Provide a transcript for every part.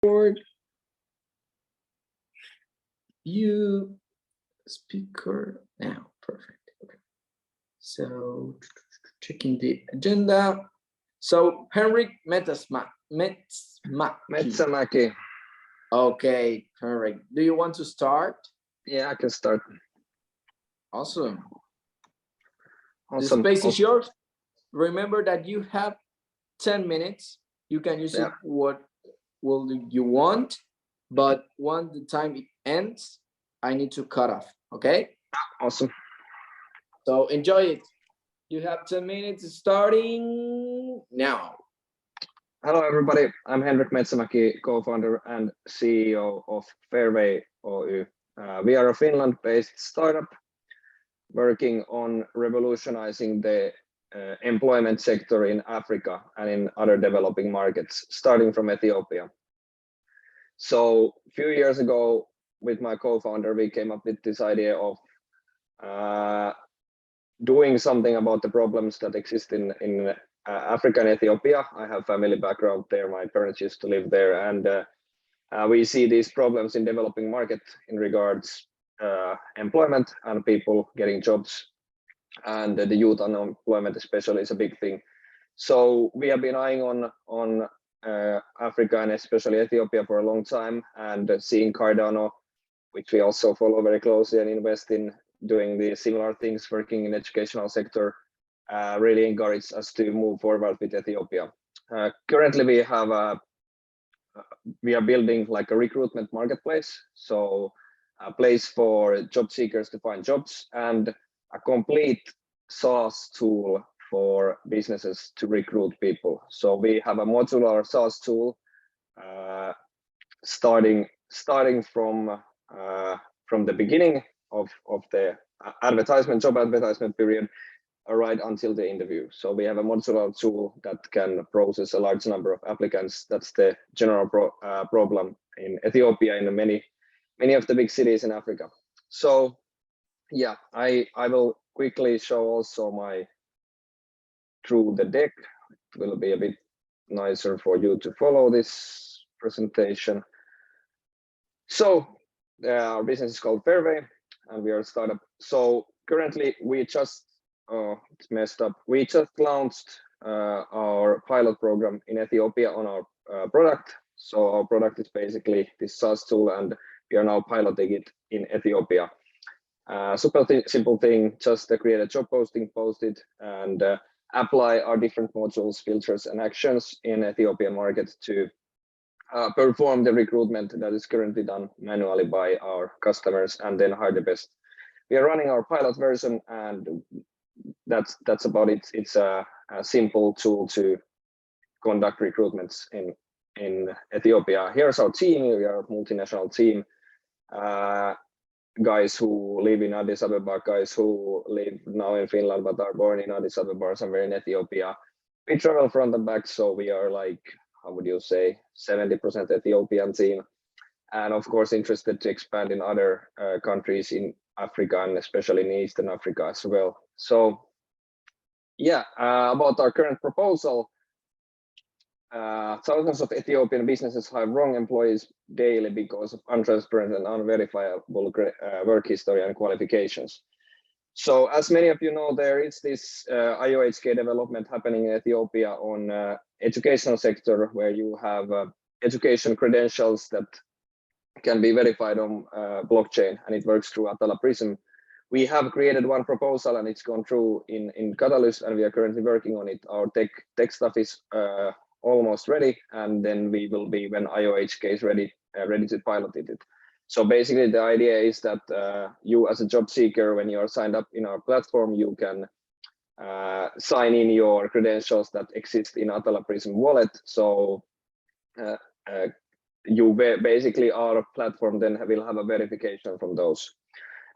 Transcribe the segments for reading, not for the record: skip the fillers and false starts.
Record. View speaker now. Perfect. Okay. So checking the agenda. So Henrik Metsämäki. Okay, Henrik. Do you want to start? Yeah, I can start. Awesome. Awesome. The space is yours. Remember that you have 10 minutes. You can use it what will you want, but once the time it ends, I need to cut off. Okay? Awesome. So enjoy it. You have 10 minutes starting now. Hello, everybody. I'm Henrik Metsämäki, co-founder and CEO of Fairway Oy. We are a Finland-based startup working on revolutionizing the employment sector in Africa and in other developing markets, starting from Ethiopia. So a few years ago, with my co-founder, we came up with this idea of doing something about the problems that exist in Africa and Ethiopia. I have family background there. My parents used to live there, and we see these problems in developing market in regards employment and people getting jobs, and the youth unemployment especially is a big thing. So we have been eyeing on Africa and especially Ethiopia for a long time, and seeing Cardano, which we also follow very closely and invest in, doing the similar things, working in educational sector, really encouraged us to move forward with Ethiopia. Currently, we are building like a recruitment marketplace, so a place for job seekers to find jobs, and a complete SaaS tool for businesses to recruit people. So we have a modular SaaS tool, starting from the beginning of the job advertisement period, right until the interview. So we have a modular tool that can process a large number of applicants. That's the general problem in Ethiopia and in many of the big cities in Africa. So yeah, I will quickly show also through the deck. It will be a bit nicer for you to follow this presentation. So our business is called Fairway, and we are a startup. So currently we just it's messed up. We just launched our pilot program in Ethiopia on our product. So our product is basically this SaaS tool, and we are now piloting it in Ethiopia. Super simple thing, just create a job posting, post it, and apply our different modules, filters, and actions in Ethiopian market to perform the recruitment that is currently done manually by our customers, and then hire the best. We are running our pilot version, and that's about it. It's a simple tool to conduct recruitments in Ethiopia. Here's our team. We are a multinational team. Guys who live in Addis Ababa, guys who live now in Finland but are born in Addis Ababa or somewhere in Ethiopia. We travel front and back, so we are like, how would you say, 70% Ethiopian team, and of course interested to expand in other countries in Africa, and especially in Eastern Africa as well. So yeah, about our current proposal, thousands of Ethiopian businesses hire wrong employees daily because of untransparent and unverifiable work history and qualifications. So as many of you know, there is this IOHK development happening in Ethiopia on educational sector, where you have education credentials that can be verified on blockchain, and it works through Atala Prism. We have created one proposal, and it's gone through in Catalyst, and we are currently working on it. Our tech stuff is almost ready, and then we will be, when IOHK is ready to pilot it. So basically the idea is that you as a job seeker, when you are signed up in our platform, you can sign in your credentials that exist in Atala Prism wallet. So you basically, our platform then will have a verification from those.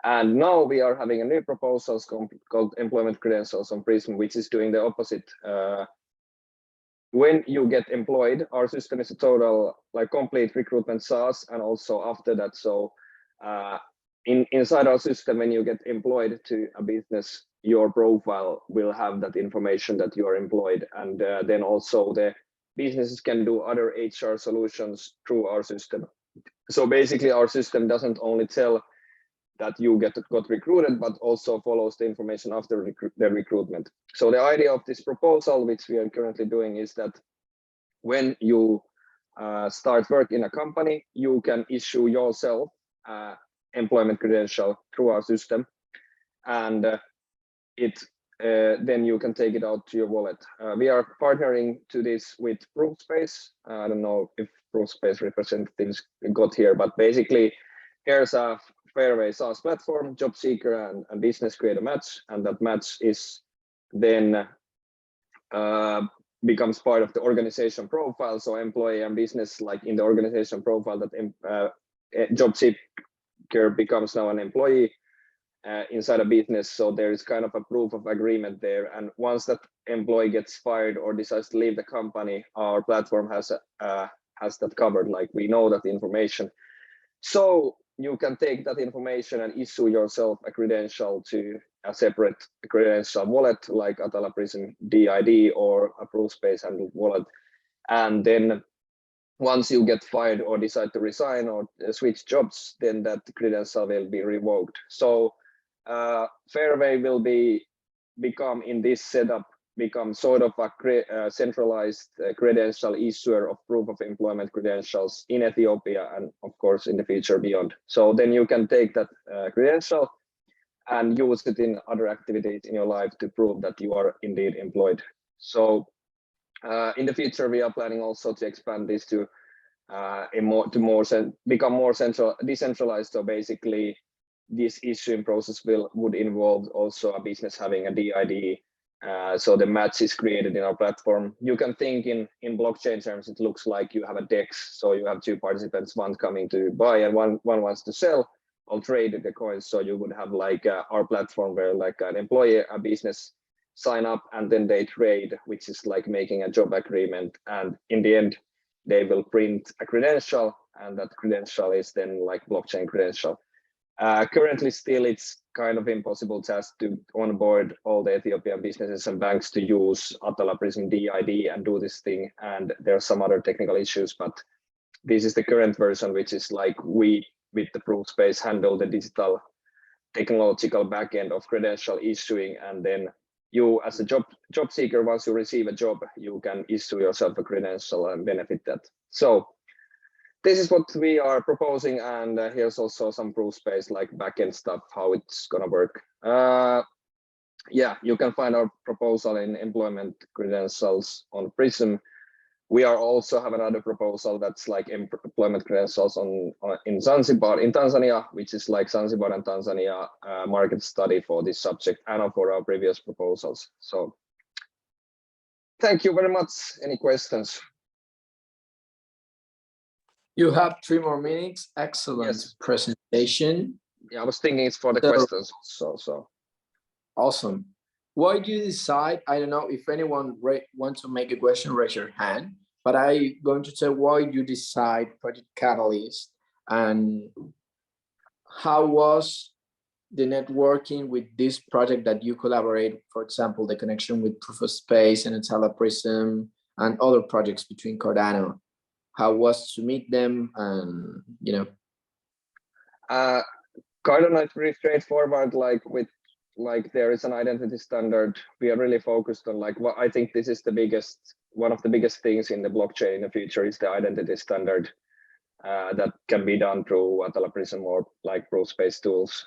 And now we are having a new proposal called Employment Credentials on Prism, which is doing the opposite. When you get employed, our system is a total like complete recruitment SaaS, and also after that. So inside our system, when you get employed to a business, your profile will have that information that you are employed, and then also the businesses can do other HR solutions through our system. So basically, our system doesn't only tell that you got recruited, but also follows the information after the recruitment. So the idea of this proposal, which we are currently doing, is that when you start work in a company, you can issue yourself employment credential through our system, and then you can take it out to your wallet. We are partnering to this with Proofspace. I don't know if Proofspace representatives got here, but basically here's a Fairway SaaS platform. Job seeker and business create a match, and that match is then becomes part of the organization profile. So employee and business, like in the organization profile, that job seeker becomes now an employee inside a business. So there is kind of a proof of agreement there. And once that employee gets fired or decides to leave the company, our platform has that covered. Like, we know that information. So you can take that information and issue yourself a credential to a separate credential wallet, like Atala Prism DID or a Proofspace handled wallet. And then once you get fired or decide to resign or switch jobs, then that credential will be revoked. So Fairway will become in this setup, become sort of a centralized credential issuer of proof of employment credentials in Ethiopia, and of course in the future beyond. So then you can take that credential and use it in other activities in your life to prove that you are indeed employed. So in the future, we are planning also to expand this to become more decentralized. So basically, this issuing process would involve also a business having a DID. So the match is created in our platform. You can think in blockchain terms, it looks like you have a DEX. So you have two participants, one coming to buy and one wants to sell or trade the coins. So you would have like our platform where like an employee, a business sign up, and then they trade, which is like making a job agreement. And in the end, they will print a credential, and that credential is then like blockchain credential. Currently, still, it's kind of impossible task to onboard all the Ethiopian businesses and banks to use Atala Prism DID and do this thing. And there are some other technical issues, but this is the current version, which is like we, with the Proofspace, handle the digital technological backend of credential issuing. And then you, as a job seeker, once you receive a job, you can issue yourself a credential and benefit that. So this is what we are proposing, and here's also some Proofspace like backend stuff, how it's gonna work. Yeah, you can find our proposal in employment credentials on Prism. We are also have another proposal that's like employment credentials in Zanzibar, in Tanzania, which is like Zanzibar and Tanzania market study for this subject and for our previous proposals. So thank you very much. Any questions? You have 3 more minutes. Excellent Yes. presentation. Yeah, I was thinking it's for the questions. So awesome. Why do you decide? I don't know if anyone wants to make a question, raise your hand. But I'm going to say why you decide Project Catalyst, and how was the networking with this project that you collaborate? For example, the connection with Proofspace and Atala Prism and other projects between Cardano. How was to meet them, and you know? Cardano is pretty straightforward. Like there is an identity standard. We are really focused on like what I think this is one of the biggest things in the blockchain in the future is the identity standard that can be done through Atala Prism or like Proofspace tools.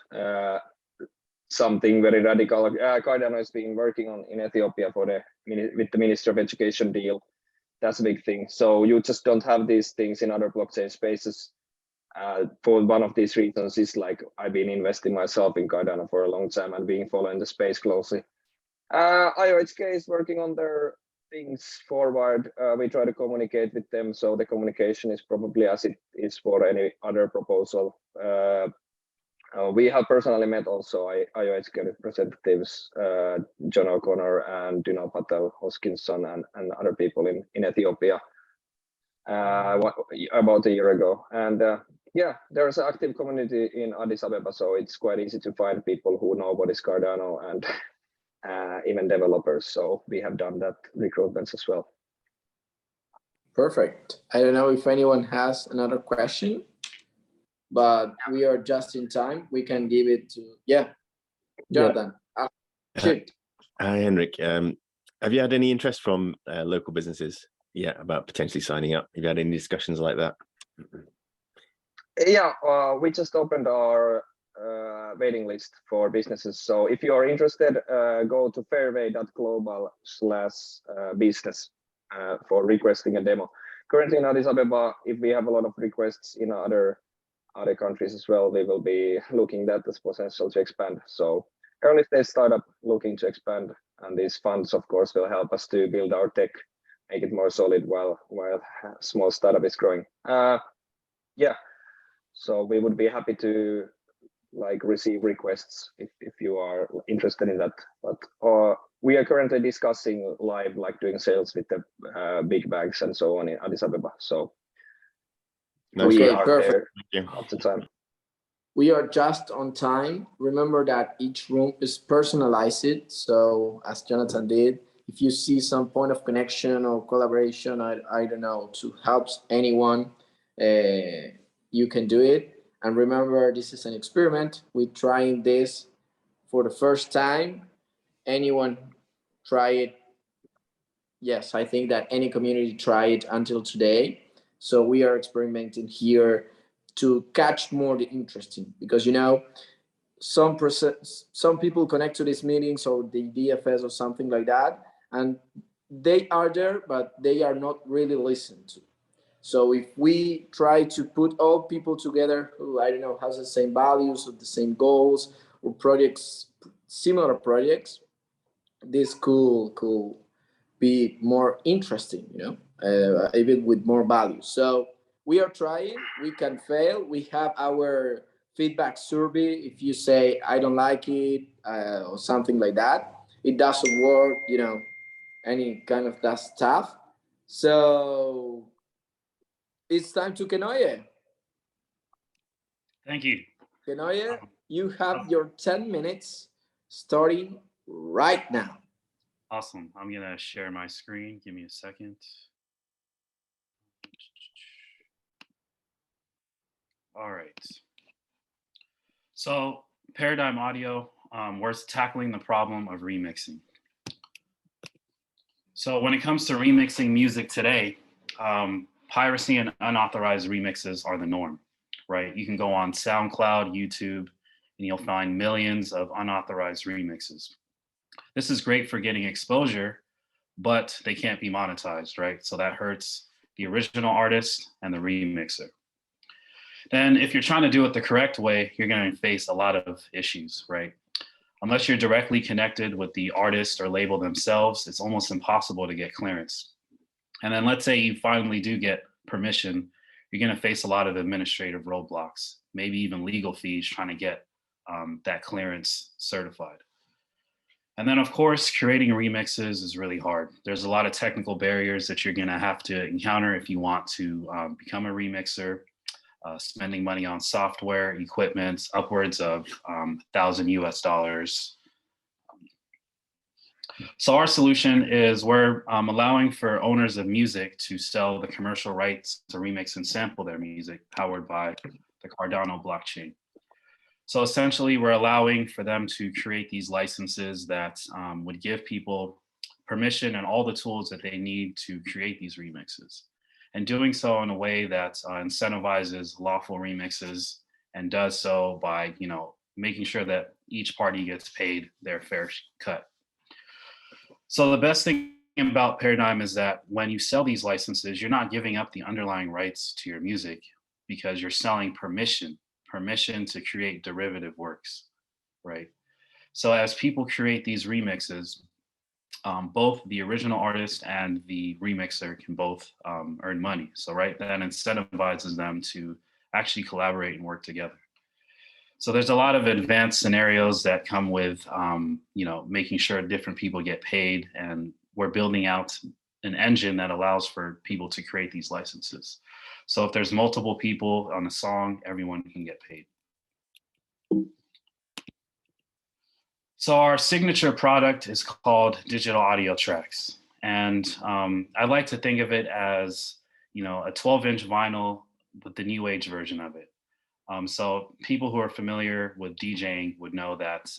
Something very radical. Cardano is being working on in Ethiopia with the Ministry of Education deal. That's a big thing. So you just don't have these things in other blockchain spaces. For one of these reasons is like I've been investing myself in Cardano for a long time and being following the space closely. IOHK is working on their things forward. We try to communicate with them, so the communication is probably as it is for any other proposal. We have personally met also IOHK representatives, John O'Connor and Dino Patel Hoskinson and other people in Ethiopia about a year ago. And yeah, there's an active community in Addis Ababa, so it's quite easy to find people who know what is Cardano and even developers. So we have done that recruitments as well. Perfect. I don't know if anyone has another question, but we are just in time. We can give it to, Jonathan. Shoot. Hi, Henrik. Have you had any interest from local businesses about potentially signing up? Have you had any discussions like that? Yeah, we just opened our waiting list for businesses. So if you are interested, go to fairway.global/business for requesting a demo. Currently in Addis Ababa, if we have a lot of requests in other countries as well, we will be looking at this potential to expand. So early stage startup looking to expand, and these funds, of course, will help us to build our tech, make it more solid while small startup is growing. Yeah, so we would be happy to receive requests if you are interested in that. But we are currently discussing live, doing sales with the big banks and so on in Addis Ababa. So we are there all the time. We are just on time. Remember that each room is personalized. So as Jonathan did, if you see some point of connection or collaboration, I don't know, to help anyone, you can do it. And remember, this is an experiment. We're trying this for the first time. Anyone try it? Yes, I think that any community try it until today. So we are experimenting here to catch more the interesting, because some people connect to these meetings or the DFS or something like that, and they are there, but they are not really listened to. So if we try to put all people together who, I don't know, has the same values or the same goals or projects, similar projects, this could be more interesting, even with more value. So we are trying. We can fail. We have our feedback survey. If you say I don't like it or something like that, it doesn't work. Any kind of that stuff. So it's time to Kenoye. Thank you. Kenoye, you have your 10 minutes starting right now. Awesome. I'm going to share my screen. Give me a second. All right. So Paradigm Audio, we're tackling the problem of remixing. So when it comes to remixing music today, piracy and unauthorized remixes are the norm, right? You can go on SoundCloud, YouTube, and you'll find millions of unauthorized remixes. This is great for getting exposure, but they can't be monetized, right? So that hurts the original artist and the remixer. Then if you're trying to do it the correct way, you're going to face a lot of issues, right? Unless you're directly connected with the artist or label themselves, it's almost impossible to get clearance. And then let's say you finally do get permission, you're going to face a lot of administrative roadblocks, maybe even legal fees trying to get that clearance certified. And then, of course, creating remixes is really hard. There's a lot of technical barriers that you're going to have to encounter if you want to become a remixer. Spending money on software, equipment, upwards of $1,000 US. So our solution is we're allowing for owners of music to sell the commercial rights to remix and sample their music, powered by the Cardano blockchain. So essentially, we're allowing for them to create these licenses that would give people permission and all the tools that they need to create these remixes, and doing so in a way that incentivizes lawful remixes and does so by making sure that each party gets paid their fair cut. So the best thing about Paradigm is that when you sell these licenses, you're not giving up the underlying rights to your music, because you're selling permission to create derivative works, right? So as people create these remixes, both the original artist and the remixer can both earn money. So right, that incentivizes them to actually collaborate and work together. So there's a lot of advanced scenarios that come with making sure different people get paid, and we're building out an engine that allows for people to create these licenses. So if there's multiple people on a song, everyone can get paid. So our signature product is called Digital Audio Tracks. And I like to think of it as a 12-inch vinyl with the new age version of it. So people who are familiar with DJing would know that,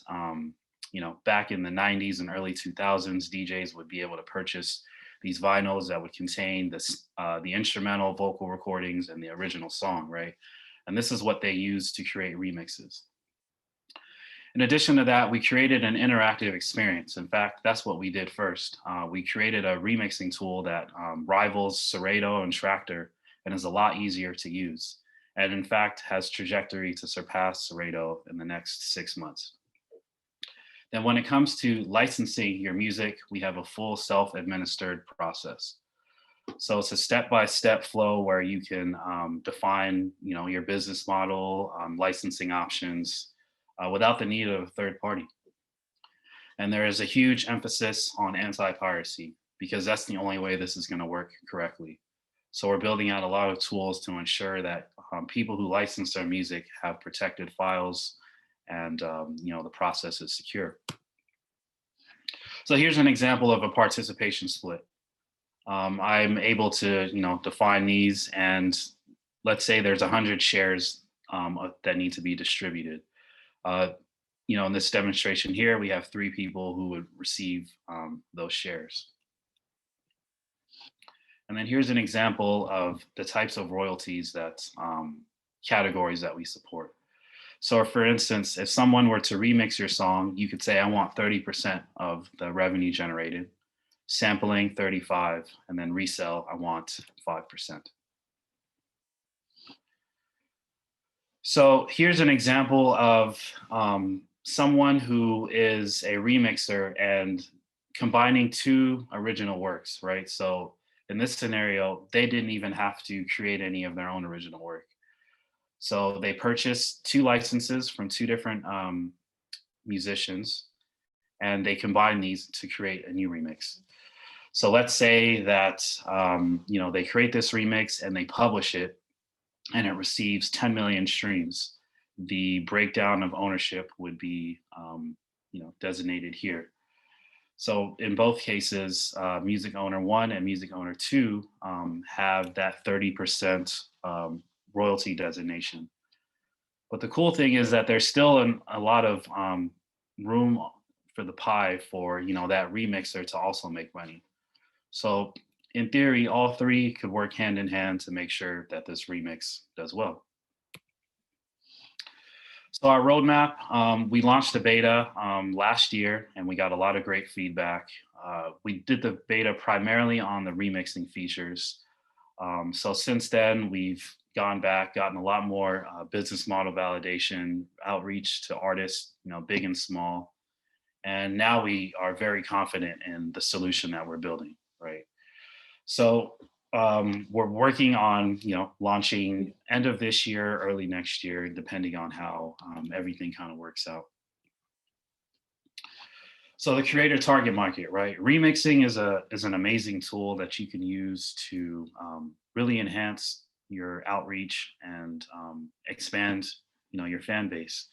back in the 90s and early 2000s, DJs would be able to purchase these vinyls that would contain the instrumental vocal recordings and the original song, right? And this is what they use to create remixes. In addition to that, we created an interactive experience. In fact, that's what we did first. We created a remixing tool that rivals Serato and Tractor and is a lot easier to use. And in fact, has trajectory to surpass Serato in the next 6 months. Then when it comes to licensing your music, we have a full self-administered process. So it's a step-by-step flow where you can define, your business model, licensing options, without the need of a third party. And there is a huge emphasis on anti-piracy because that's the only way this is going to work correctly. So we're building out a lot of tools to ensure that people who license their music have protected files and the process is secure. So here's an example of a participation split. I'm able to define these, and let's say there's 100 shares that need to be distributed. In this demonstration here, we have 3 people who would receive those shares. And then here's an example of the types of royalties that categories that we support. So for instance, if someone were to remix your song, you could say, I want 30% of the revenue generated, sampling 35, and then resell, I want 5%. So here's an example of someone who is a remixer and combining 2 original works, right? So in this scenario, they didn't even have to create any of their own original work. So they purchased 2 licenses from 2 different musicians, and they combine these to create a new remix. So let's say that they create this remix and they publish it, and it receives 10 million streams. The breakdown of ownership would be designated here. So in both cases, music owner 1 and music owner 2 have that 30% royalty designation. But the cool thing is that there's still a lot of room for the pie for that remixer to also make money. So in theory, all 3 could work hand in hand to make sure that this remix does well. So our roadmap, we launched the beta last year, and we got a lot of great feedback. We did the beta primarily on the remixing features. So since then, we've gone back, gotten a lot more business model validation, outreach to artists, big and small. And now we are very confident in the solution that we're building, right? So we're working on, launching end of this year, early next year, depending on how everything kind of works out. So the creator target market, right? Remixing is an amazing tool that you can use to really enhance your outreach and expand, your fan base.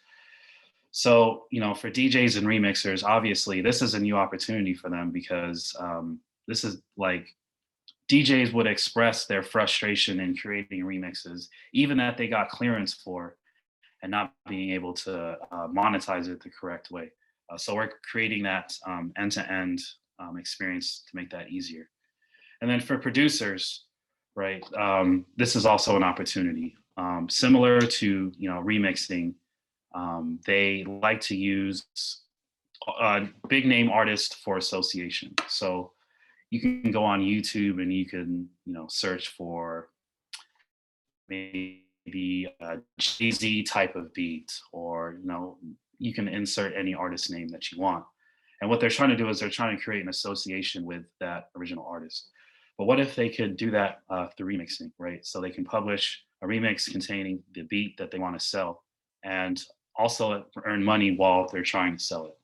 So, for DJs and remixers, obviously, this is a new opportunity for them because this is like DJs would express their frustration in creating remixes, even that they got clearance for, and not being able to monetize it the correct way. So we're creating that end-to-end experience to make that easier. And then for producers, right, this is also an opportunity. Similar to remixing, they like to use big name artists for association. So you can go on YouTube and you can search for maybe a Jay-Z type of beat, or you can insert any artist name that you want. And what they're trying to do is they're trying to create an association with that original artist. But what if they could do that through remixing, right? So they can publish a remix containing the beat that they want to sell and also earn money while they're trying to sell it.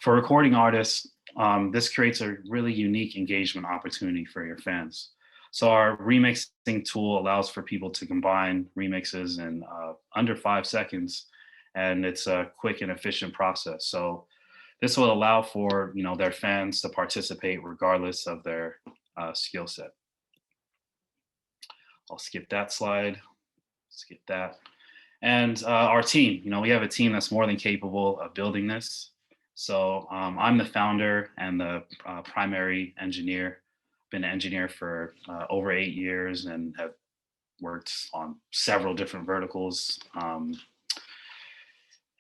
For recording artists, this creates a really unique engagement opportunity for your fans. So our remixing tool allows for people to combine remixes in under 5 seconds, and it's a quick and efficient process. So this will allow for their fans to participate regardless of their skill set. I'll skip that slide, skip that. And our team, we have a team that's more than capable of building this. So I'm the founder and the primary engineer. Been an engineer for over 8 years and have worked on several different verticals.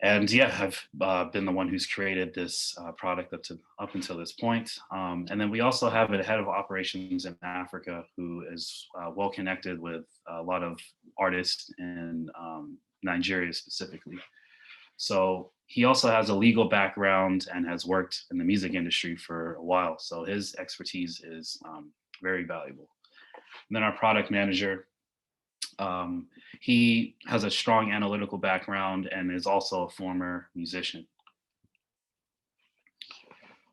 And yeah, I've been the one who's created this product up until this point. And then we also have a head of operations in Africa who is well connected with a lot of artists in Nigeria specifically. So he also has a legal background and has worked in the music industry for a while. So his expertise is very valuable. And then our product manager, he has a strong analytical background and is also a former musician.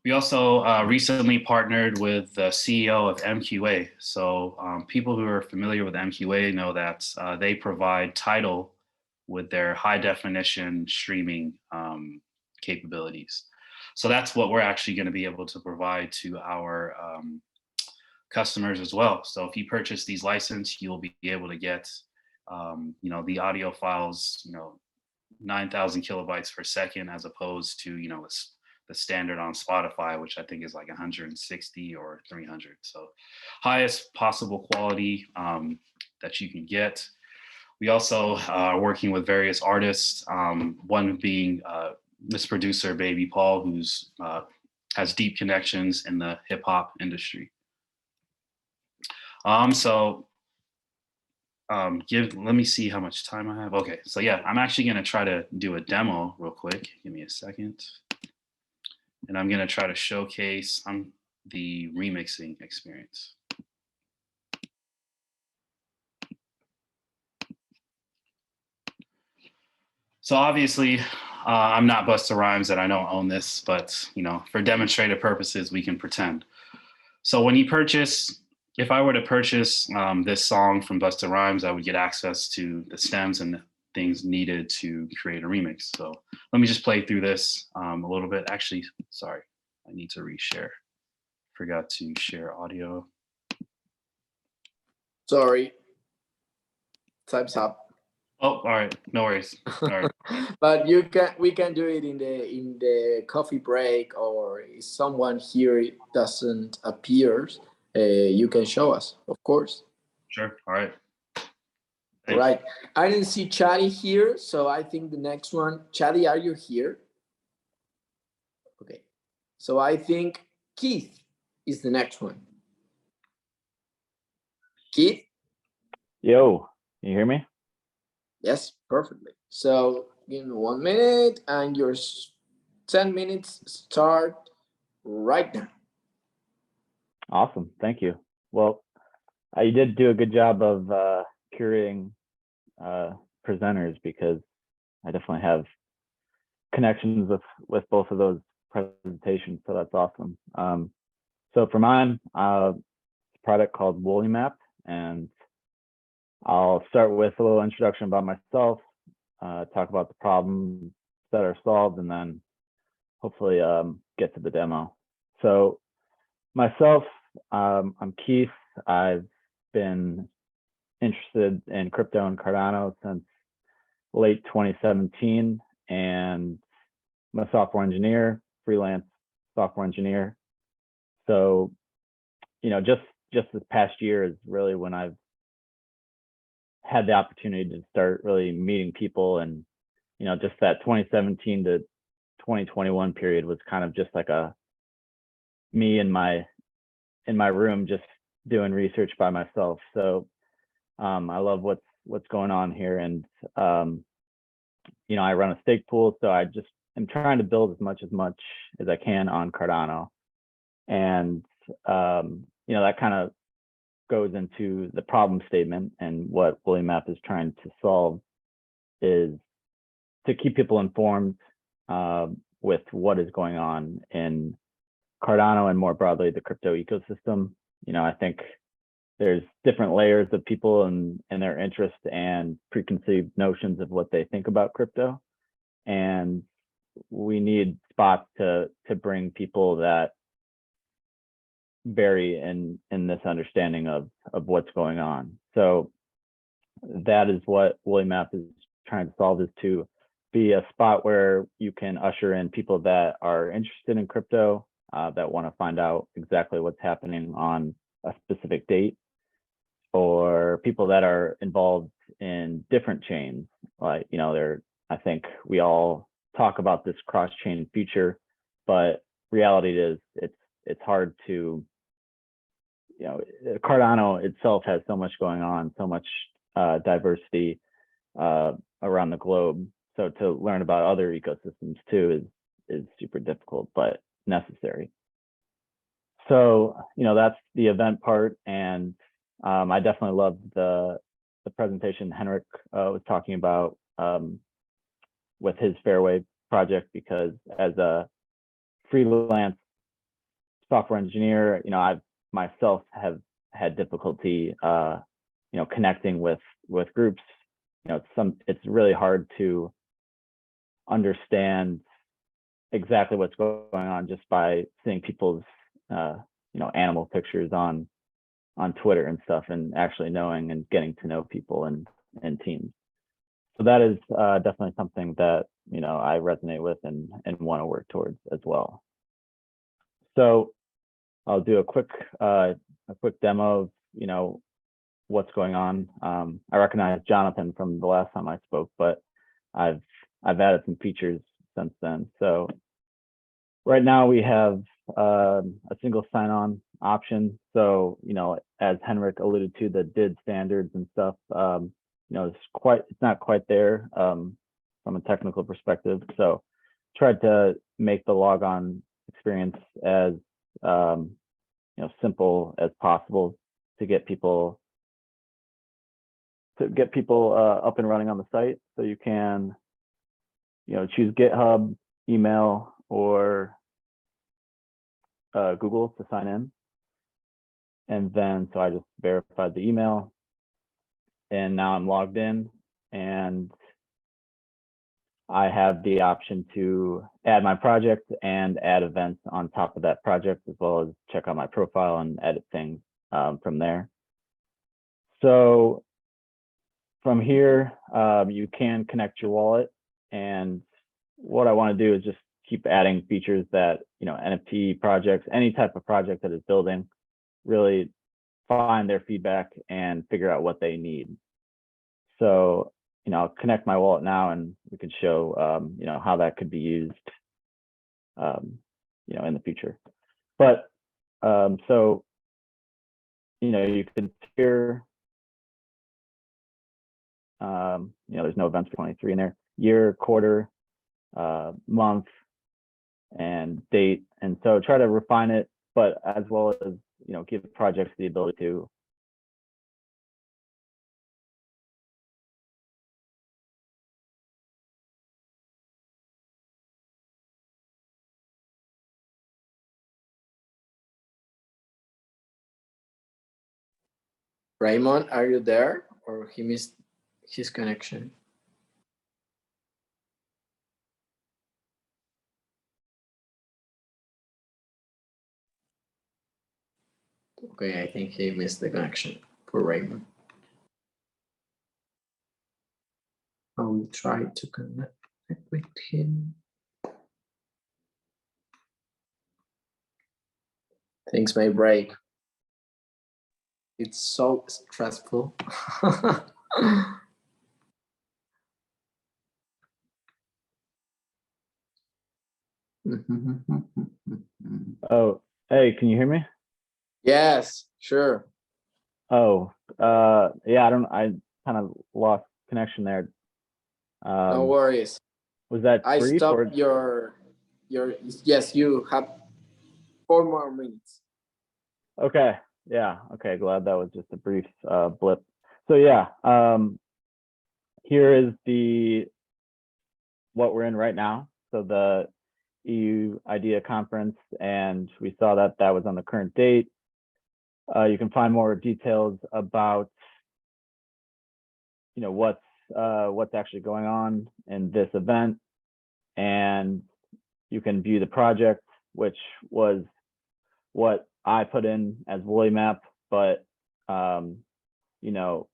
We also recently partnered with the CEO of MQA. So people who are familiar with MQA know that they provide Tidal with their high definition streaming capabilities. So that's what we're actually going to be able to provide to our customers as well. So if you purchase these licenses, you'll be able to get the audio files, 9,000 kilobytes per second, as opposed to, the standard on Spotify, which I think is like 160 or 300. So highest possible quality that you can get. We also are working with various artists, one being this producer, Baby Paul, who's has deep connections in the hip hop industry. Let me see how much time I have. Okay, so yeah, I'm actually gonna try to do a demo real quick. Give me a second. And I'm gonna try to showcase the remixing experience. So obviously, I'm not Busta Rhymes and I don't own this, but for demonstrative purposes, we can pretend. So when you purchase, if I were to purchase this song from Busta Rhymes, I would get access to the stems and the things needed to create a remix. So let me just play through this a little bit. Actually, sorry, I need to reshare. Forgot to share audio. Sorry. Time's up. Oh, all right, no worries. All right. But we can do it in the coffee break, or if someone here doesn't appear, you can show us, of course. Sure. All right. All right. I didn't see Chadi here, so I think the next one. Chadi, are you here? Okay. So I think Keith is the next one. Keith? Yo, can you hear me? Yes, perfectly. So give me 1 minute and your 10 minutes start right now. Awesome, thank you. Well, you did do a good job of curating presenters, because I definitely have connections with both of those presentations, so that's awesome. So for mine, it's a product called Woolly Map, and I'll start with a little introduction about myself, talk about the problems that are solved, and then hopefully get to the demo. So myself, I'm Keith. I've been interested in crypto and Cardano since late 2017, and I'm a software engineer, freelance software engineer. So, just this past year is really when I've had the opportunity to start really meeting people, and just that 2017 to 2021 period was kind of just like me in my room just doing research by myself. So I love what's going on here, and I run a stake pool, so I just am trying to build as much as I can on Cardano, and that kind of goes into the problem statement. And what Woolly Map is trying to solve is to keep people informed with what is going on in Cardano and more broadly the crypto ecosystem. I think there's different layers of people and their interest and preconceived notions of what they think about crypto, and we need spots to bring people that vary in this understanding of what's going on. So that is what WoollyMap is trying to solve, is to be a spot where you can usher in people that are interested in crypto, that want to find out exactly what's happening on a specific date, or people that are involved in different chains. Like, you know, I think we all talk about this cross-chain future, but reality is it's hard to, you know, Cardano itself has so much going on, so much diversity around the globe. So to learn about other ecosystems too is super difficult, but necessary. So, you know, that's the event part. And I definitely loved the presentation Henrik was talking about with his Fairway project, because as a freelance software engineer, you know, I myself have had difficulty, you know, connecting with groups. You know, it's really hard to understand exactly what's going on just by seeing people's, you know, animal pictures on Twitter and stuff, and actually knowing and getting to know people and teams. So that is definitely something that, you know, I resonate with and want to work towards as well. So I'll do a quick demo of, you know, what's going on. I recognize Jonathan from the last time I spoke, but I've added some features since then. So right now we have a single sign-on option. So, you know, as Henrik alluded to, the DID standards and stuff, you know, it's not quite there from a technical perspective. So tried to make the logon experience as you know, simple as possible to get people up and running on the site. So you can, you know, choose GitHub, email, or Google to sign in. And then, so I just verified the email, and now I'm logged in, and I have the option to add my project and add events on top of that project, as well as check out my profile and edit things from there. So from here, you can connect your wallet, and what I want to do is just keep adding features that, you know, NFT projects, any type of project that is building, really find their feedback and figure out what they need. So, you know, I'll connect my wallet now, and we could show, you know, how that could be used, you know, in the future. But so, you know, you can hear, you know, there's no events for 23 in there, year, quarter, month, and date. And so try to refine it, but as well as, you know, give projects the ability to Raymond, are you there, or he missed his connection? Okay, I think he missed the connection for Raymond. I will try to connect with him. Things may break. It's so stressful. Oh, hey, can you hear me? Yes, sure. Oh, yeah, I kind of lost connection there. No worries. Was that I brief or? stopped your, yes, you have 4 more minutes. Okay, yeah, okay, glad that was just a brief blip. So yeah, here is what we're in right now. So the EU IDEA conference, and we saw that was on the current date. You can find more details about, you know, what's actually going on in this event, and you can view the project, which was what I put in as WoollyMap, but you know,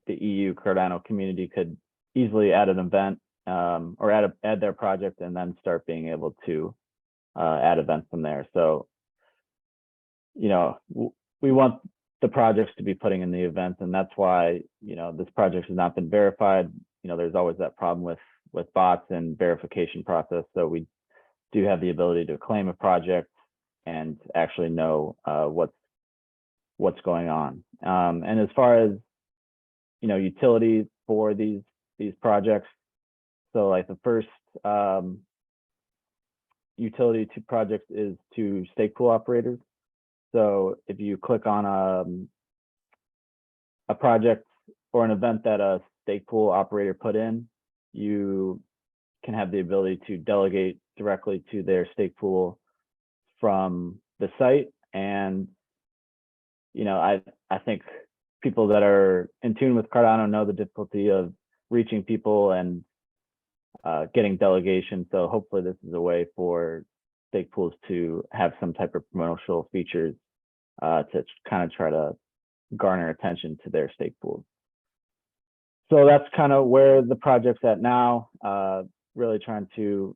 the EU Cardano community could easily add an event or add their project and then start being able to add events from there. So, you know, we want the projects to be putting in the events, and that's why, you know, this project has not been verified. You know, there's always that problem with bots and verification process. So we do have the ability to claim a project and actually know what's going on. And as far as, you know, utility for these projects, so like the first utility to projects is to stake pool operators. So if you click on a project or an event that a stake pool operator put in, you can have the ability to delegate directly to their stake pool from the site. And, you know, I think people that are in tune with Cardano know the difficulty of reaching people and getting delegation. So hopefully this is a way for stake pools to have some type of promotional features to kind of try to garner attention to their stake pools. So that's kind of where the project's at now, really trying to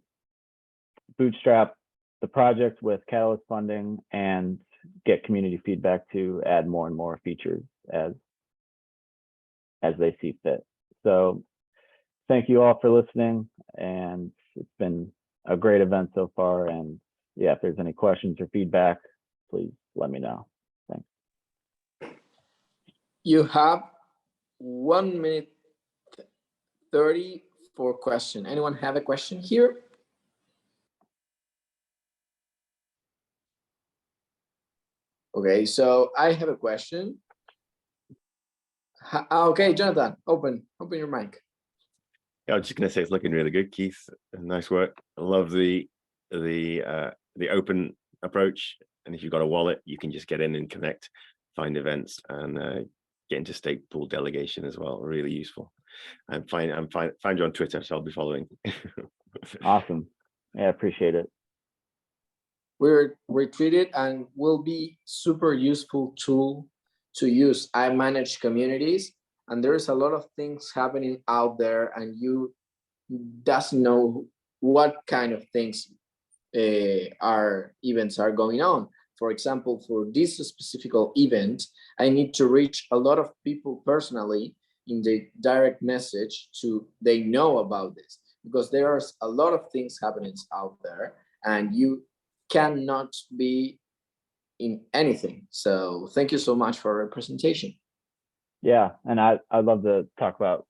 bootstrap the project with Catalyst funding and get community feedback to add more and more features as they see fit. So thank you all for listening, and it's been a great event so far. And yeah, if there's any questions or feedback, please let me know. Thanks. You have 1 minute 30 for question. Anyone have a question here? Okay, so I have a question. Okay, Jonathan, open your mic. Yeah, I was just going to say it's looking really good, Keith. Nice work. I love the open approach. And if you've got a wallet, you can just get in and connect, find events, and get into stake pool delegation as well. Really useful. I'm find you on Twitter, so I'll be following. Awesome. Yeah, appreciate it. We're treated and will be super useful tool to use. I manage communities, and there's a lot of things happening out there, and you doesn't know what kind of things events are going on. For example, for this specific event, I need to reach a lot of people personally in the direct message to they know about this, because there's a lot of things happening out there, and you cannot be in anything. So thank you so much for your presentation. Yeah, and I'd love to talk about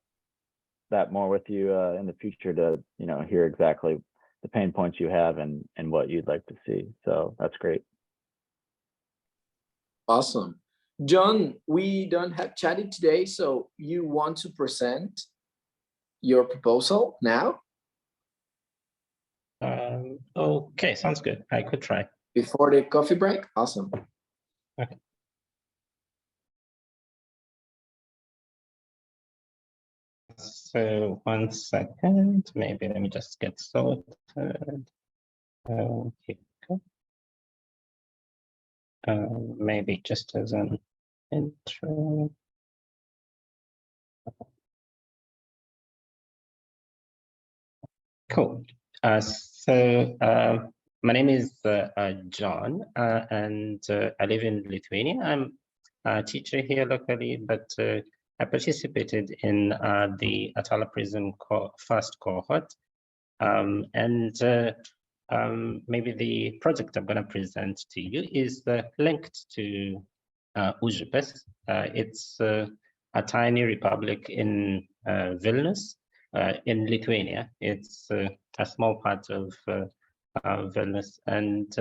that more with you in the future to, you know, hear exactly the pain points you have and what you'd like to see. So that's great. Awesome. John, we don't have chatted today, so you want to present your proposal now? Okay, sounds good. I could try. Before the coffee break? Awesome. Okay. So 1 second, maybe let me just get sorted. Okay. Maybe just as an intro. Cool. My name is John, and I live in Lithuania. I'm a teacher here locally, but I participated in the Atala Prism first cohort. Maybe the project I'm going to present to you is linked to Užupis. It's a tiny republic in Vilnius, in Lithuania. It's a small part of Vilnius, and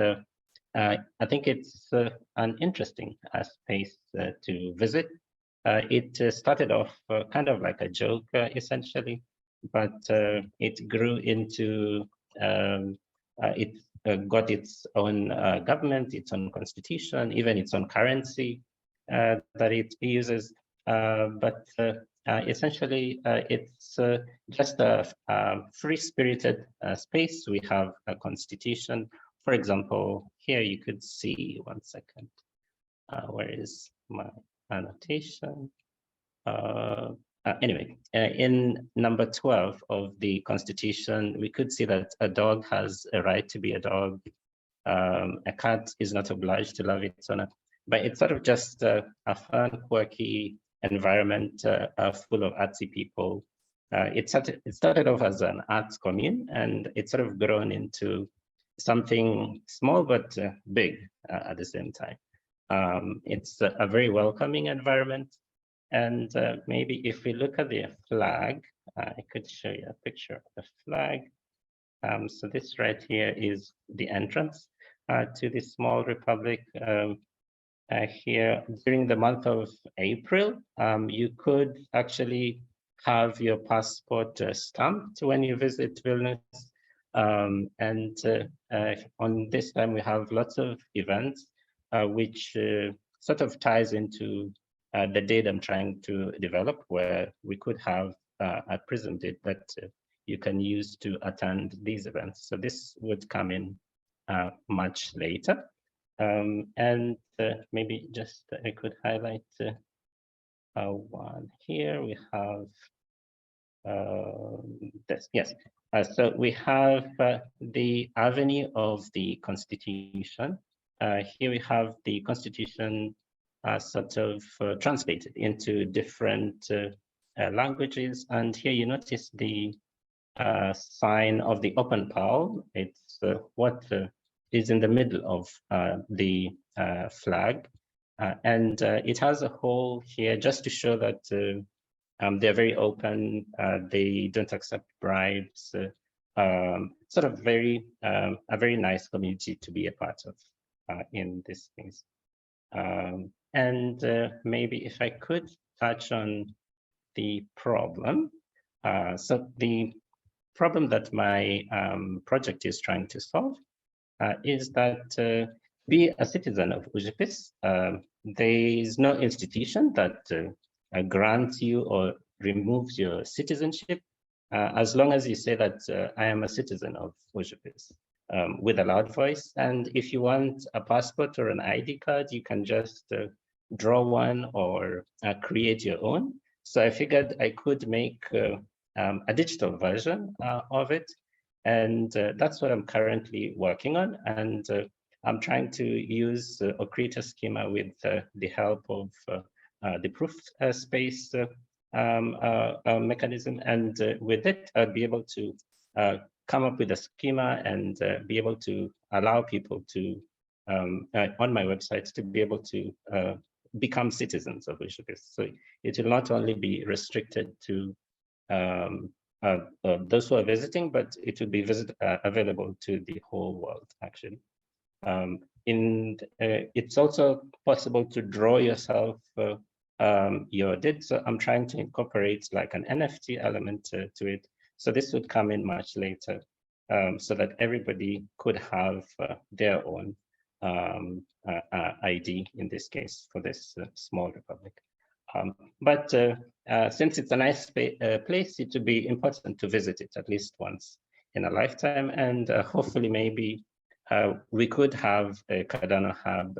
I think it's an interesting space to visit. It started off kind of like a joke, essentially, but it grew into it got its own government, its own constitution, even its own currency that it uses. But essentially, it's just a free-spirited space. We have a constitution. For example, here you could see, 1 second, where is my annotation? Anyway, in number 12 of the Constitution, we could see that a dog has a right to be a dog. A cat is not obliged to love its owner, but it's sort of just a fun, quirky environment full of artsy people. It started off as an arts commune, and it's sort of grown into something small but big at the same time. It's a very welcoming environment. And maybe if we look at the flag, I could show you a picture of the flag. So this right here is the entrance to the small republic. Here during the month of April, you could actually have your passport stamped when you visit Vilnius. And on this time, we have lots of events, which sort of ties into the date I'm trying to develop, where we could have a present date that you can use to attend these events. So this would come in much later. And maybe just I could highlight one here. We have this, yes. So we have the avenue of the Constitution. Here we have the Constitution sort of translated into different languages. And here you notice the sign of the open palm. It's what is in the middle of the flag. And it has a hole here just to show that they're very open, they don't accept bribes, sort of a very nice community to be a part of in this case. And maybe if I could touch on the problem. So the problem that my project is trying to solve is that be a citizen of UJPIS, there is no institution that grants you or removes your citizenship as long as you say that I am a citizen of UJPIS with a loud voice. And if you want a passport or an ID card, you can just draw one or create your own. So I figured I could make a digital version of it. And that's what I'm currently working on. And I'm trying to use or create a schema with the help of the proof space mechanism. And with it, I'll be able to come up with a schema and be able to allow people to, on my website, to be able to become citizens of UJPIS. So it will not only be restricted to those who are visiting, but it will be available to the whole world, actually. It's also possible to draw yourself your did. So I'm trying to incorporate like an NFT element to it. So this would come in much later, so that everybody could have their own ID in this case for this small republic. But since it's a nice place, it would be important to visit it at least once in a lifetime. And hopefully maybe we could have a Cardano hub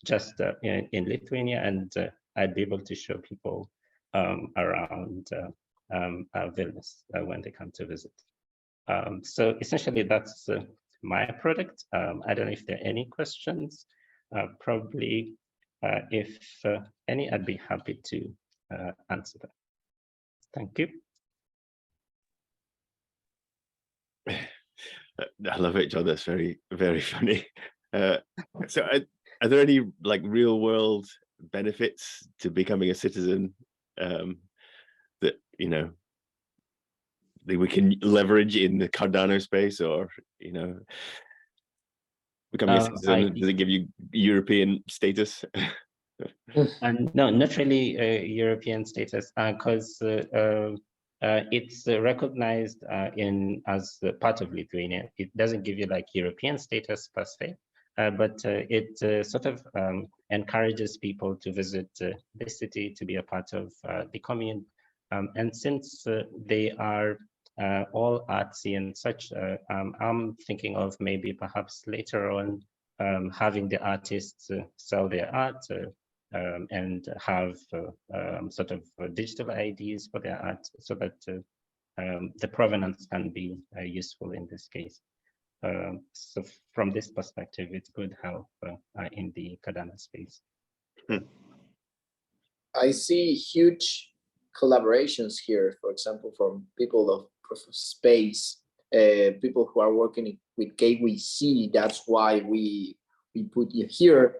just in Lithuania, and I'd be able to show people around Vilnius when they come to visit. So essentially that's my product. I don't know if there are any questions. Probably if any, I'd be happy to answer them. Thank you. I love it, John. That's very, very funny. So are there any like real world benefits to becoming a citizen that, you know, that we can leverage in the Cardano space, or, you know, becoming a citizen, does it give you European status? And no, not really European status, because it's recognized as part of Lithuania. It doesn't give you like European status per se, but it sort of encourages people to visit the city, to be a part of the commune. And since they are all artsy and such, I'm thinking of maybe perhaps later on having the artists sell their art and have sort of digital IDs for their art, so that the provenance can be useful in this case. So from this perspective, it could help in the Cardano space. I see huge collaborations here, for example, from people of proof of space, people who are working with KYC. That's why we put you here.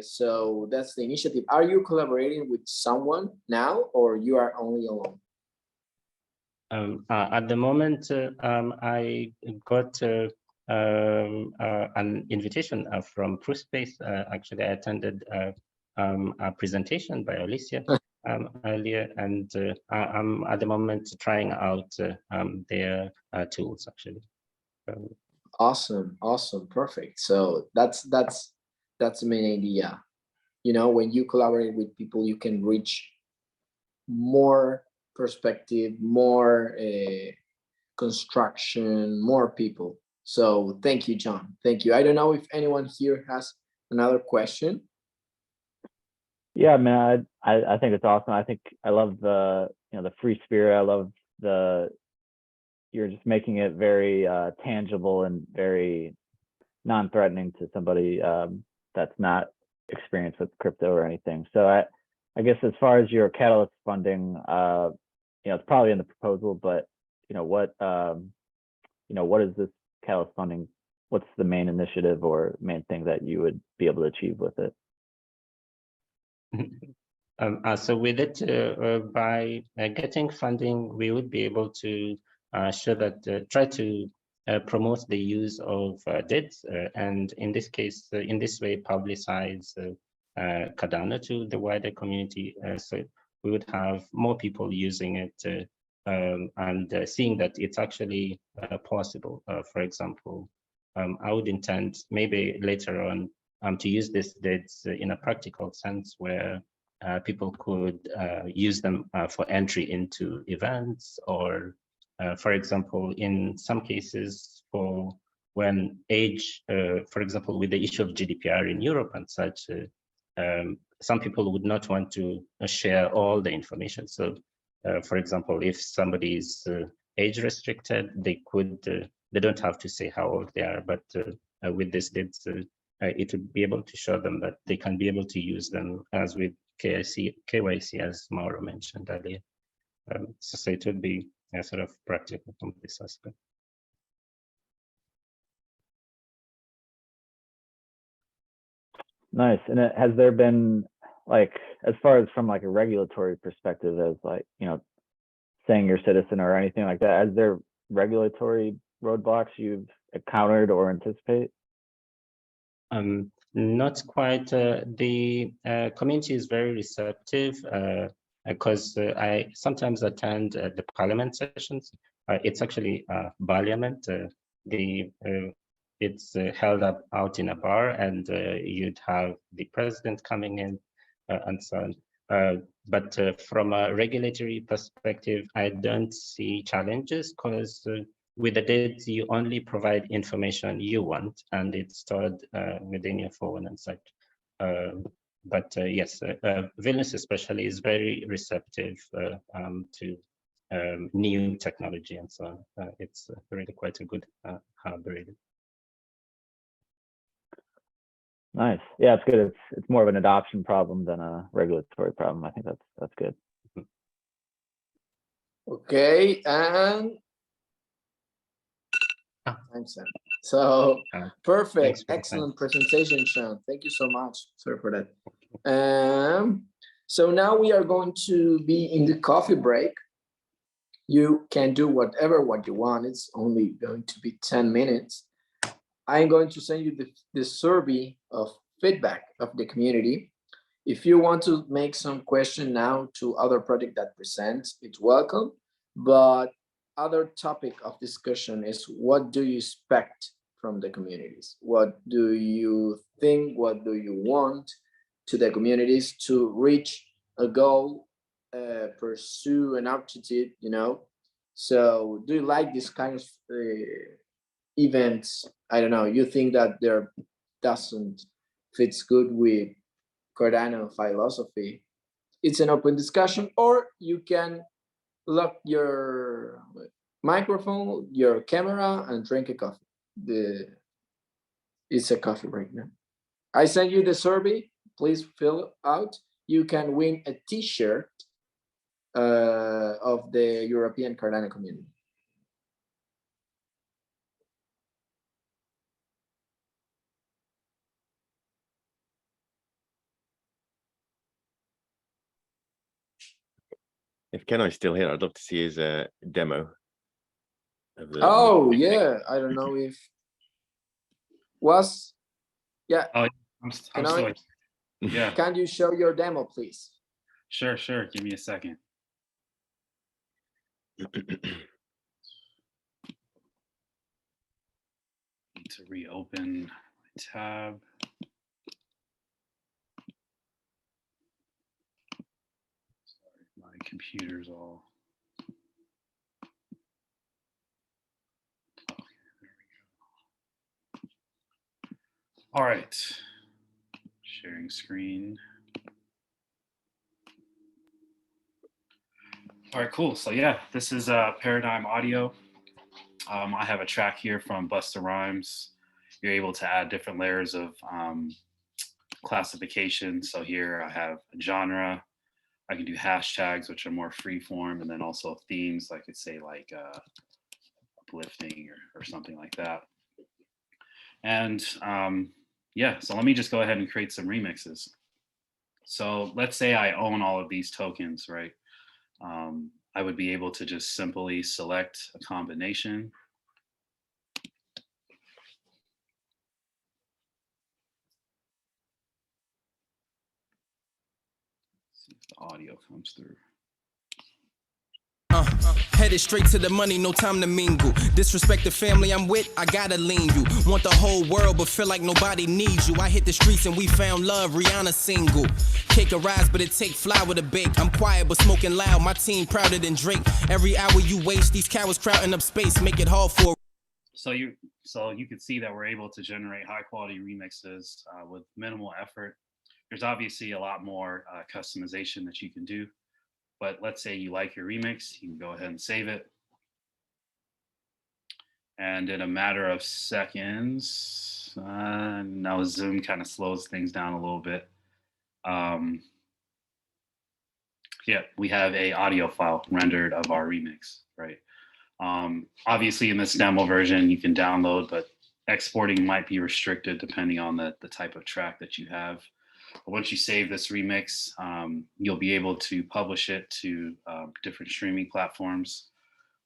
So that's the initiative. Are you collaborating with someone now, or you are only alone? At the moment, I got an invitation from Proofspace. Actually, I attended a presentation by Alicia earlier, and I'm at the moment trying out their tools, actually. Awesome, awesome, perfect. So that's the main idea. You know, when you collaborate with people, you can reach more perspective, more construction, more people. So thank you, John. Thank you. I don't know if anyone here has another question. Yeah, man, I think it's awesome. I think I love the the free spirit. I love you're just making it very tangible and very non-threatening to somebody that's not experienced with crypto or anything. So I guess as far as your Catalyst funding, it's probably in the proposal, but what is this Catalyst funding? What's the main initiative or main thing that you would be able to achieve with it? So with it, by getting funding, we would be able to show that, try to promote the use of DIDs, and in this case, in this way, publicize Cardano to the wider community. So we would have more people using it and seeing that it's actually possible. For example, I would intend maybe later on to use this DIDs in a practical sense, where people could use them for entry into events, or for example, in some cases, for when age, for example, with the issue of GDPR in Europe and such, some people would not want to share all the information. So, for example, if somebody is age restricted, they could, they don't have to say how old they are, but with this DIDs, it would be able to show them that they can be able to use them, as with KYC, as Mauro mentioned earlier. So it would be sort of practical from this aspect. Nice. And has there been, like, as far as from like a regulatory perspective, as like, saying you're a citizen or anything like that, is there regulatory roadblocks you've encountered or anticipate? Not quite. The community is very receptive, because I sometimes attend the parliament sessions. It's actually parliament. It's held up out in a bar, and you'd have the president coming in and so on. But from a regulatory perspective, I don't see challenges, because with the DIDs, you only provide information you want, and it's stored within your phone and such. But yes, Vilnius especially is very receptive to new technology and so on. It's really quite a good hub, really. Nice. Yeah, it's good. It's more of an adoption problem than a regulatory problem. I think that's good. Okay, and so perfect, excellent presentation, Sean. Thank you so much. Sorry for that. So now we are going to be in the coffee break. You can do what you want. It's only going to be 10 minutes. I'm going to send you the survey of feedback of the community. If you want to make some question now to other project that presents, it's welcome. But other topic of discussion is, what do you expect from the communities? What do you think? What do you want to the communities to reach a goal, pursue an objective, So do you like this kind of events? I don't know, you think that there doesn't fits good with Cardano philosophy. It's an open discussion, or you can lock your microphone, your camera, and drink a coffee. It's a coffee right now. I sent you the survey. Please fill out. You can win a T-shirt of the European Cardano community. If Kenai's still here, I'd love to see his demo. Oh yeah, I don't know if was yeah. Oh, I'm still like, yeah. Can you show your demo, please? Sure. Give me a second. Need to reopen my tab. Sorry, my computer's all. Okay, there we go. All right, sharing screen. All right, cool. So yeah, this is Paradigm Audio. I have a track here from Busta Rhymes. You're able to add different layers of classification. So here I have a genre. I can do hashtags, which are more free form, and then also themes. I could say like uplifting or something like that. And yeah, so let me just go ahead and create some remixes. So let's say I own all of these tokens, right? I would be able to just simply select a combination. See if the audio comes through. Headed straight to the money, no time to mingle. Disrespect the family I'm with, I gotta lean you. Want the whole world, but feel like nobody needs you. I hit the streets and we found love, Rihanna single. Cake a rise, but it take flour to bake. I'm quiet, but smoking loud, my team prouder than Drake. Every hour you waste, these cowards crowding up space, make it hard for. So you can see that we're able to generate high quality remixes with minimal effort. There's obviously a lot more customization that you can do. But let's say you like your remix, you can go ahead and save it. And in a matter of seconds, now Zoom kind of slows things down a little bit. Yeah, we have a audio file rendered of our remix, right? Obviously in this demo version, you can download, but exporting might be restricted depending on the type of track that you have. But once you save this remix, you'll be able to publish it to different streaming platforms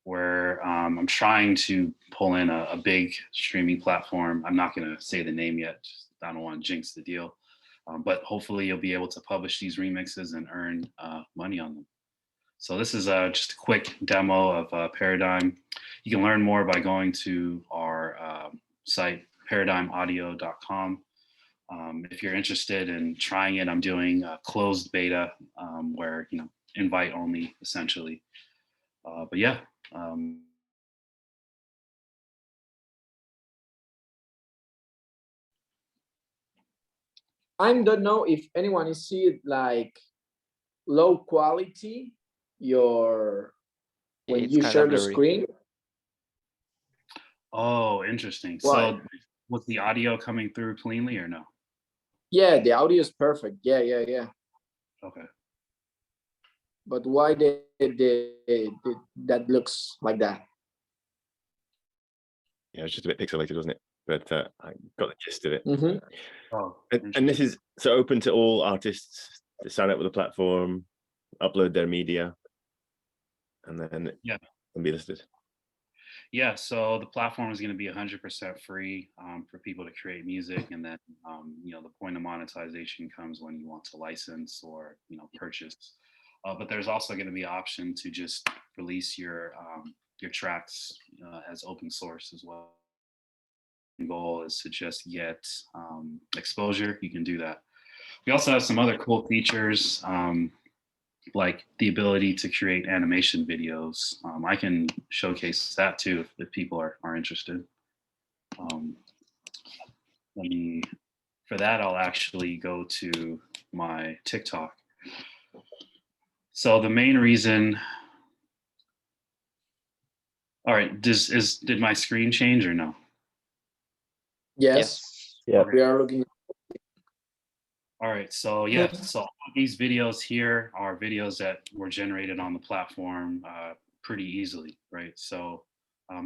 where I'm trying to pull in a big streaming platform. I'm not going to say the name yet. I don't want to jinx the deal. But hopefully you'll be able to publish these remixes and earn money on them. So this is just a quick demo of Paradigm. You can learn more by going to our site, paradigmaudio.com. If you're interested in trying it, I'm doing a closed beta where, invite only essentially. But yeah. I don't know if anyone is seeing like low quality when you share the screen. Oh, interesting. Why? So was the audio coming through cleanly or no? Yeah, the audio is perfect. Yeah. Okay. But why that looks like that? Yeah, it's just a bit pixelated, wasn't it? But I got the gist of it. Mm-hmm. Oh, and this is so open to all artists to sign up with the platform, upload their media, and then it can be listed. Yeah, so the platform is going to be 100% free for people to create music, and then the point of monetization comes when you want to license or purchase. But there's also going to be an option to just release your tracks as open source as well. The goal is to just get exposure. You can do that. We also have some other cool features. Like the ability to create animation videos. I can showcase that too if people are interested. For that, I'll actually go to my TikTok. So the main reason, all right, did my screen change or no? Yes. Yeah. We are looking. All right, so yeah, so these videos here are videos that were generated on the platform pretty easily, right? So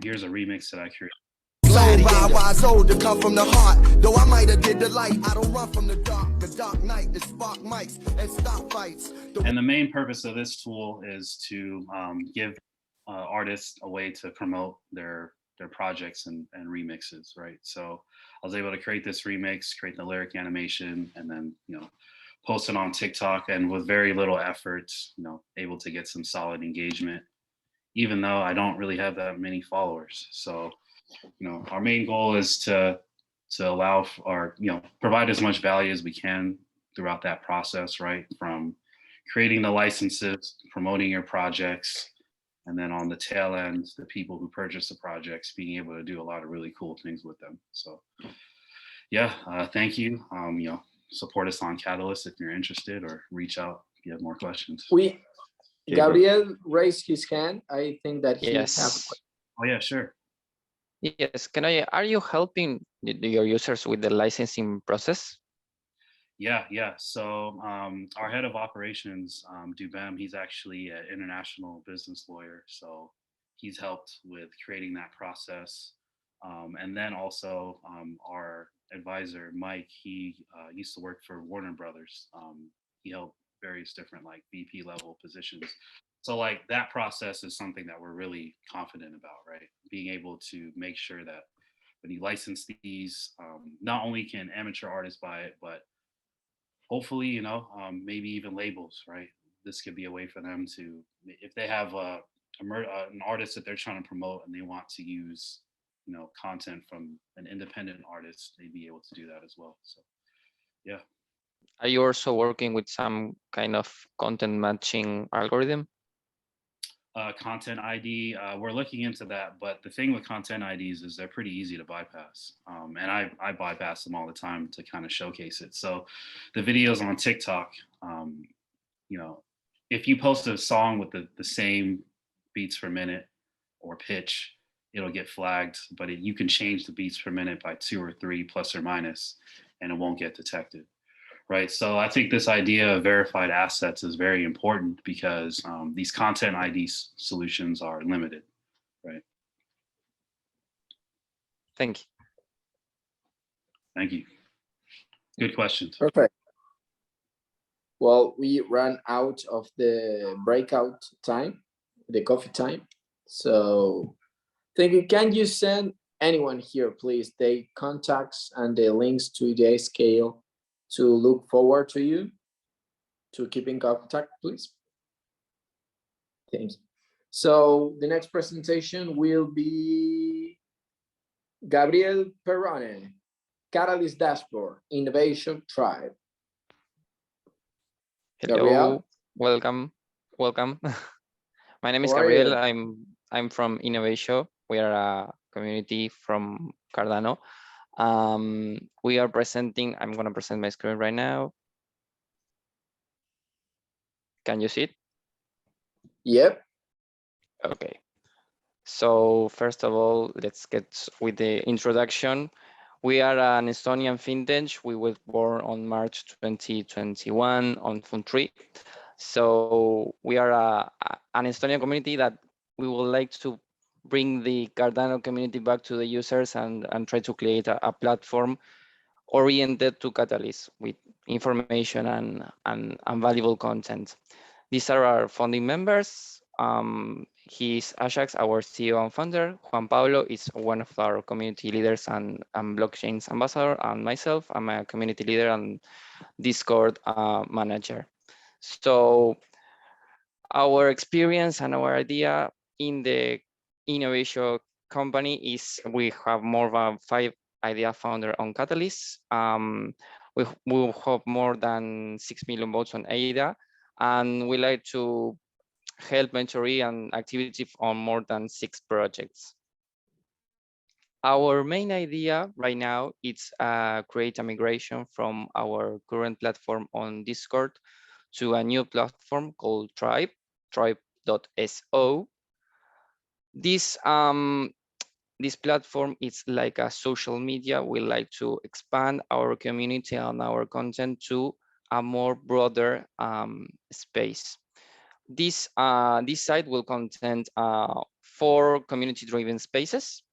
here's a remix that I created. Wise old to come from the heart. Though I might have did the light, I don't run from the dark night, the spark mics and stop fights. And the main purpose of this tool is to give artists a way to promote their projects and remixes, right? So I was able to create this remix, create the lyric animation, and then post it on TikTok, and with very little effort, able to get some solid engagement, even though I don't really have that many followers. So our main goal is to allow our provide as much value as we can throughout that process, right? From creating the licenses, promoting your projects, and then on the tail end, the people who purchase the projects being able to do a lot of really cool things with them. So yeah, thank you. Support us on Catalyst if you're interested, or reach out if you have more questions. Gabriel raised his hand. I think that he has. Oh yeah, sure. Yes, are you helping your users with the licensing process? Yeah. So our head of operations, Dubem, he's actually an international business lawyer. So he's helped with creating that process. And then also our advisor, Mike, he used to work for Warner Brothers. He held various different like VP level positions. So like that process is something that we're really confident about, right? Being able to make sure that when you license these, not only can amateur artists buy it, but hopefully, maybe even labels, right? This could be a way for them to, if they have an artist that they're trying to promote and they want to use, content from an independent artist, they'd be able to do that as well. So, yeah. Are you also working with some kind of content matching algorithm? Content ID, we're looking into that, but the thing with content IDs is they're pretty easy to bypass. And I bypass them all the time to kind of showcase it. So the videos on TikTok, if you post a song with the same beats per minute or pitch, it'll get flagged, but you can change the beats per minute by 2 or 3 plus or minus, and it won't get detected. Right. So I think this idea of verified assets is very important because these content ID solutions are limited. Right. Thank you. Thank you. Good questions. Perfect. Well, we ran out of the breakout time, the coffee time. So thank you. Can you send anyone here, please, the contacts and the links to the scale to look forward to you, to keep in contact, please? Thank you. So the next presentation will be Gabriel Perrone, Catalyst Dashboard, Innovation Tribe. Hello, Gabriel? welcome. My name is How are Gabriel. you? I'm from Innovation. We are a community from Cardano. We are presenting, I'm gonna present my screen right now. Can you see it? Yep. Okay. So first of all, let's get with the introduction. We are an Estonian fintech. We were born on March 2021 on Fund9. So we are an Estonian community that we would like to bring the Cardano community back to the users and try to create a platform oriented to Catalyst with information and valuable content. These are our founding members. He's Ajax, our CEO and founder. Juan Pablo is one of our community leaders and blockchains ambassador. And myself, I'm a community leader and Discord manager. So our experience and our idea in the innovation company is we have more than 5 idea founder on Catalyst. We will have more than 6 million votes on AIDA, and we like to help mentoring and activity on more than 6 projects. Our main idea right now is create a migration from our current platform on Discord to a new platform called tribe.so. This platform is like a social media. We like to expand our community and our content to a more broader space. This site will contain 4 community-driven spaces,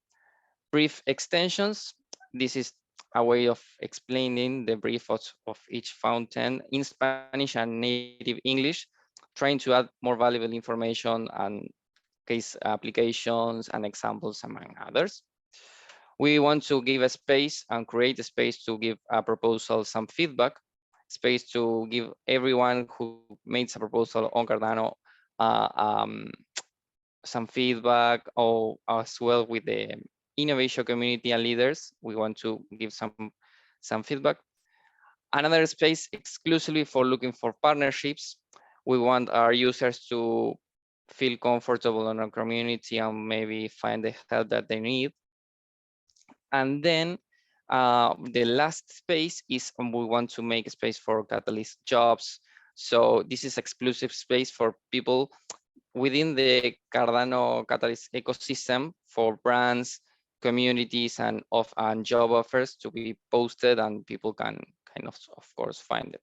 brief extensions. This is a way of explaining the brief of each fountain in Spanish and native English, trying to add more valuable information and case applications and examples, among others. We want to give a space and create a space to give a proposal some feedback, space to give everyone who makes a proposal on Cardano some feedback, or as well with the innovation community and leaders. We want to give some feedback. Another space exclusively for looking for partnerships. We want our users to feel comfortable in our community and maybe find the help that they need. And then the last space is we want to make a space for Catalyst jobs. So this is exclusive space for people within the Cardano Catalyst ecosystem for brands, communities, and job offers to be posted, and people can kind of course, find it.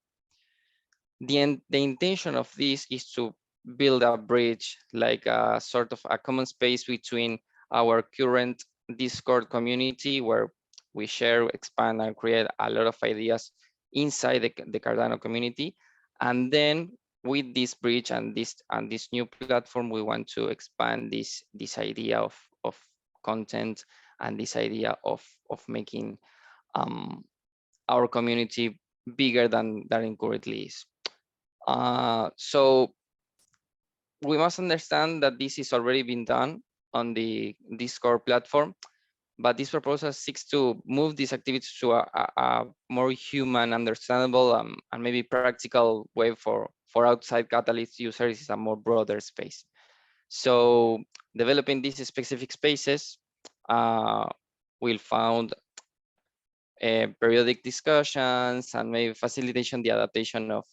The intention of this is to build a bridge, like a sort of a common space between our current Discord community, where we share, expand, and create a lot of ideas inside the Cardano community. And then with this bridge and this new platform, we want to expand this idea of content and this idea of making our community bigger than it currently is. So we must understand that this is already been done on the Discord platform, but this proposal seeks to move these activities to a more human, understandable, and maybe practical way for outside Catalyst users is a more broader space. So developing these specific spaces will found periodic discussions and maybe facilitation the adaptation of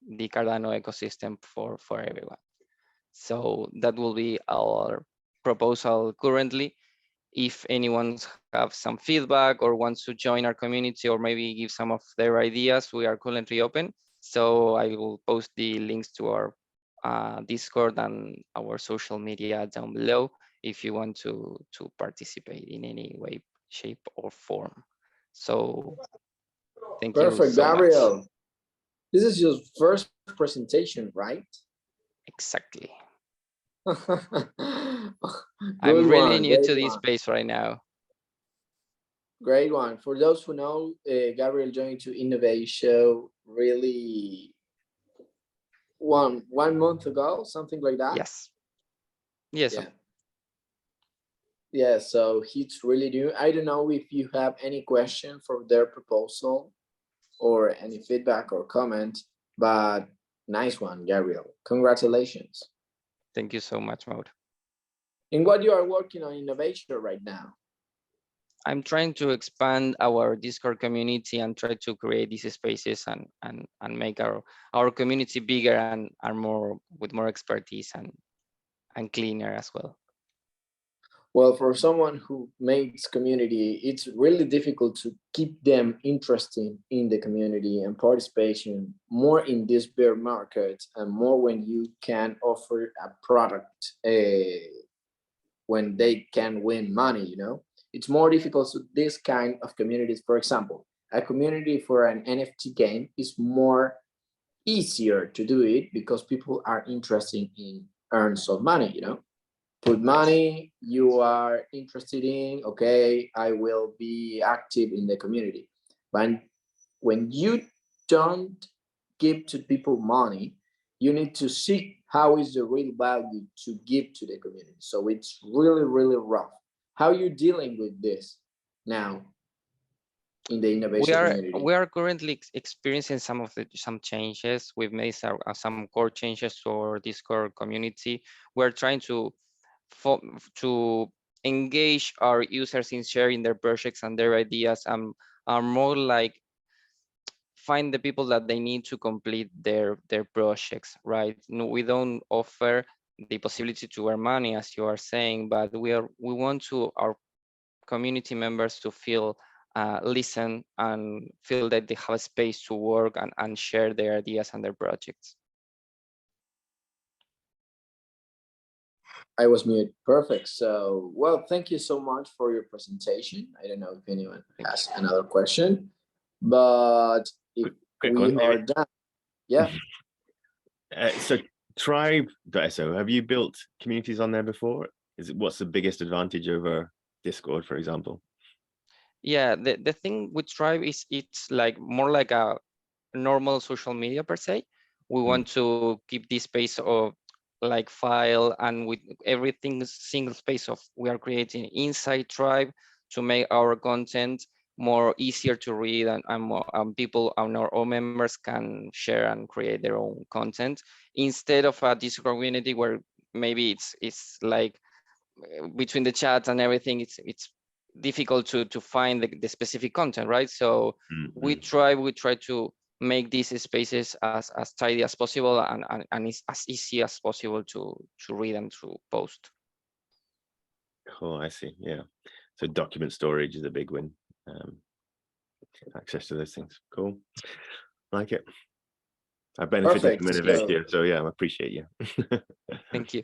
the Cardano ecosystem for everyone. So that will be our proposal currently. If anyone have some feedback or wants to join our community or maybe give some of their ideas, we are currently open. So I will post the links to our Discord and our social media down below if you want to participate in any way, shape, or form. So thank you Perfect, so Gabriel. much. This is your first presentation, right? Exactly. Good I'm really one, new great to this one. space right now. Great one. For those who know, Gabriel joined to Innovate Show really one month ago, something like that. Yes. Yes. Yeah. Yeah, so he's really new. I don't know if you have any question for their proposal or any feedback or comment, but nice one, Gabriel. Congratulations. Thank you so much, Maud. In what you are working on innovation right now? I'm trying to expand our Discord community and try to create these spaces and make our community bigger and more with more expertise and cleaner as well. Well, for someone who makes community, it's really difficult to keep them interested in the community and participation more in this bear market, and more when you can offer a product when they can win money, you know? It's more difficult to this kind of communities. For example, a community for an NFT game is more easier to do it because people are interested in earn some money, you know? Put money, you are interested in, okay, I will be active in the community. But when you don't give to people money, you need to see how is the real value to give to the community. So it's really, really rough. How are you dealing with this now in the innovation community? We are currently experiencing some changes. We've made some core changes to our Discord community. We're trying to engage our users in sharing their projects and their ideas, and are more like find the people that they need to complete their projects, right? No, we don't offer the possibility to earn money, as you are saying, but we want to our community members to feel listen and feel that they have a space to work and share their ideas and their projects. I was muted. Perfect. So, well, thank you so much for your presentation. I don't know if anyone has another question, but if quick we one, are done, yeah. So tribe.so, have you built communities on there before? What's the biggest advantage over Discord, for example? Yeah, the thing with Tribe is it's like more like a normal social media per se. We want to keep this space of like file, and with everything single space of we are creating inside Tribe to make our content more easier to read, and more people and our own members can share and create their own content instead of a Discord community where maybe it's like between the chats and everything, it's difficult to find the specific content, right? So we try to make these spaces as tidy as possible and it's as easy as possible to read and to post. Cool, I see. Yeah, so document storage is a big win. Access to those things. Cool, like it. I benefited from it here, so yeah, I appreciate you. Thank you.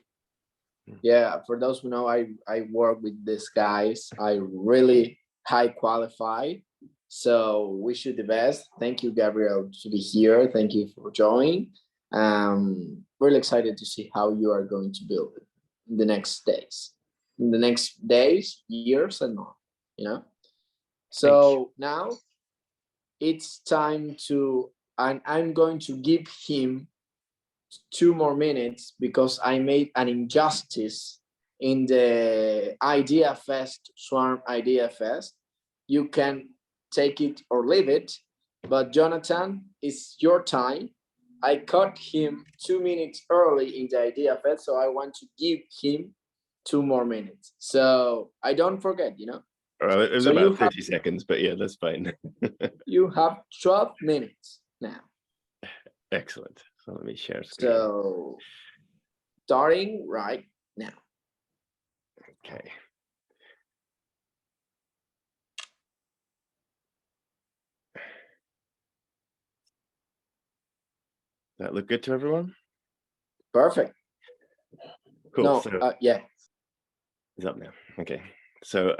Yeah, for those who know, I work with these guys. I really high qualified. So wish you the best. Thank you, Gabriel, to be here. Thank you for joining. Really excited to see how you are going to build it in the next days, years, and more, you know? So now it's time to, and I'm going to give him 2 more minutes because I made an injustice in the Idea Fest, Swarm Idea Fest. You can take it or leave it, but Jonathan, it's your time. I caught him 2 minutes early in the Idea Fest, so I want to give him 2 more minutes. So I don't forget, you know. It was about 30 seconds, but yeah, that's fine. You have 12 minutes now. Excellent. So let me share screen. So starting right now. Okay. That look good to everyone? Perfect. Cool. No, so, yeah. It's up now. Okay. So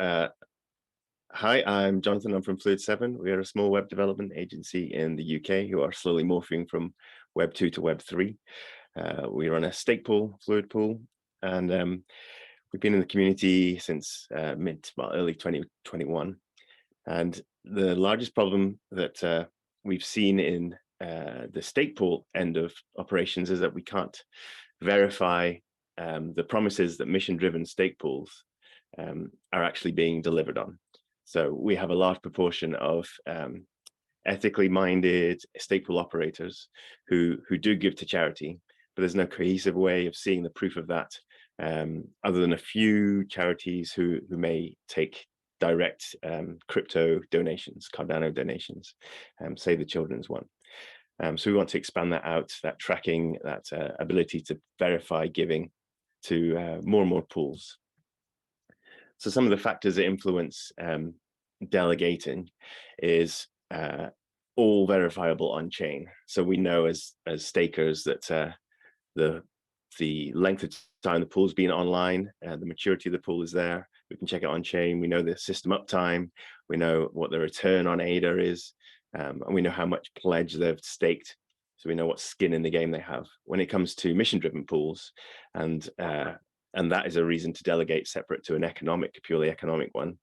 hi, I'm Jonathan. I'm from Fluid7. We are a small web development agency in the UK who are slowly morphing from Web 2 to Web 3. We run a stake pool, Fluid Pool, and we've been in the community since early 2021. And the largest problem that we've seen in the stake pool end of operations is that we can't verify the promises that mission-driven stake pools are actually being delivered on. So we have a large proportion of ethically minded stake pool operators who do give to charity, but there's no cohesive way of seeing the proof of that, other than a few charities who may take direct crypto donations, Cardano donations, say the children's one. So we want to expand that out, that tracking, that ability to verify giving to more and more pools. So some of the factors that influence delegating is all verifiable on chain. So we know as stakers that the length of time the pool's been online, the maturity of the pool is there. We can check it on chain. We know the system uptime. We know what the return on ADA is, and we know how much pledge they've staked. So we know what skin in the game they have. When it comes to mission-driven pools, and that is a reason to delegate separate to an purely economic one.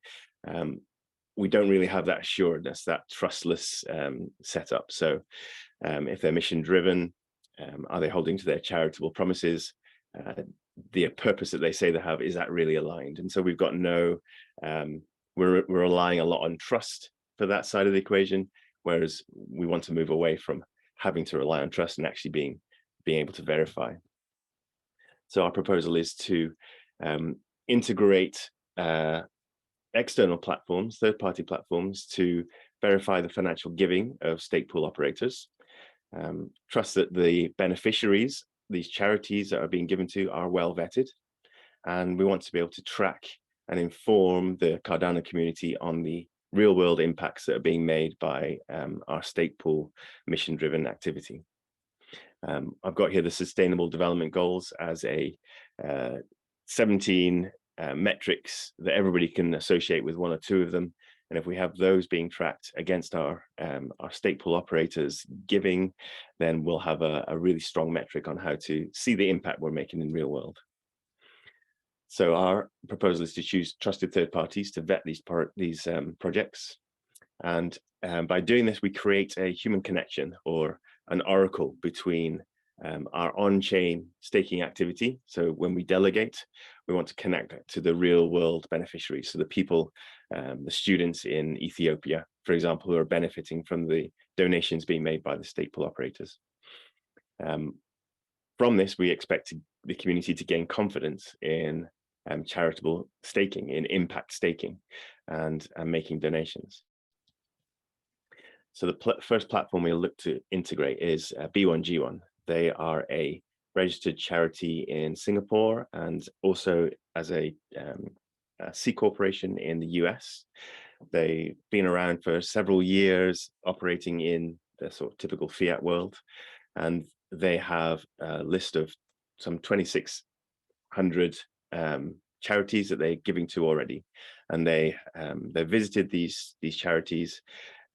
We don't really have that assuredness, that trustless setup. So if they're mission-driven, are they holding to their charitable promises? The purpose that they say they have, is that really aligned? And so we've got we're relying a lot on trust for that side of the equation, whereas we want to move away from having to rely on trust and actually being able to verify. So our proposal is to integrate external platforms, third-party platforms, to verify the financial giving of stake pool operators, trust that the beneficiaries, these charities that are being given to, are well vetted, and we want to be able to track and inform the Cardano community on the real-world impacts that are being made by our stake pool mission-driven activity. I've got here the Sustainable Development Goals as a 17 metrics that everybody can associate with one or two of them. And if we have those being tracked against our stake pool operators giving, then we'll have a really strong metric on how to see the impact we're making in real world. So our proposal is to choose trusted third parties to vet these projects. And by doing this, we create a human connection, or an oracle, between our on-chain staking activity. So when we delegate, we want to connect to the real world beneficiaries. So the people, the students in Ethiopia, for example, who are benefiting from the donations being made by the stake pool operators. From this, we expect the community to gain confidence in charitable staking, in impact staking, and making donations. So the first platform we'll look to integrate is B1G1. They are a registered charity in Singapore, and also as a C corporation in the US. They've been around for several years, operating in the sort of typical fiat world, and they have a list of some 2,600 charities that they're giving to already. And they visited these charities.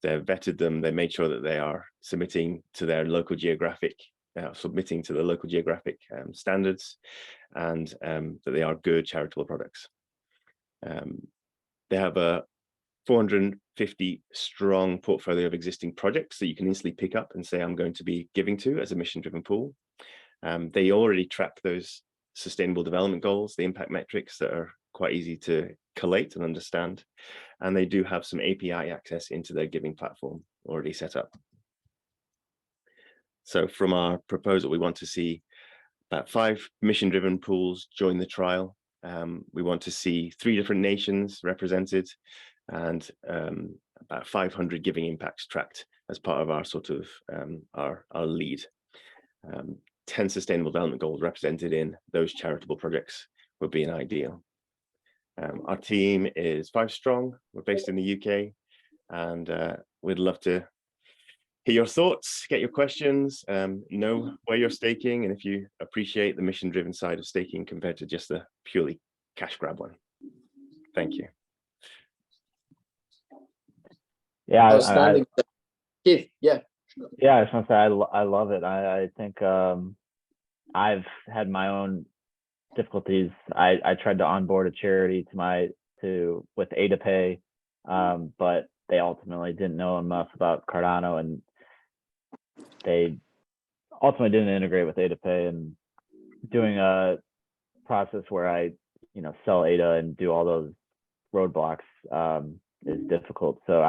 They've vetted them. They made sure that they are submitting to their local geographic, standards, and that they are good charitable products. They have a 450 strong portfolio of existing projects that you can easily pick up and say, I'm going to be giving to as a mission-driven pool. They already track those sustainable development goals, the impact metrics that are quite easy to collate and understand. And they do have some API access into their giving platform already set up. So from our proposal, we want to see about 5 mission-driven pools join the trial. We want to see 3 different nations represented, and about 500 giving impacts tracked as part of our sort of our lead. 10 sustainable development goals represented in those charitable projects would be an ideal. Our team is 5 strong. We're based in the UK, and we'd love to hear your thoughts, get your questions, know where you're staking, and if you appreciate the mission-driven side of staking compared to just the purely cash grab one. Thank you. Yeah, Outstanding. Keith, yeah. Yeah, I just want to say I love it. I think I've had my own difficulties. I tried to onboard a charity with AdaPay, but they ultimately didn't know enough about Cardano, and they ultimately didn't integrate with AdaPay. And doing a process where I sell ADA and do all those roadblocks is difficult. So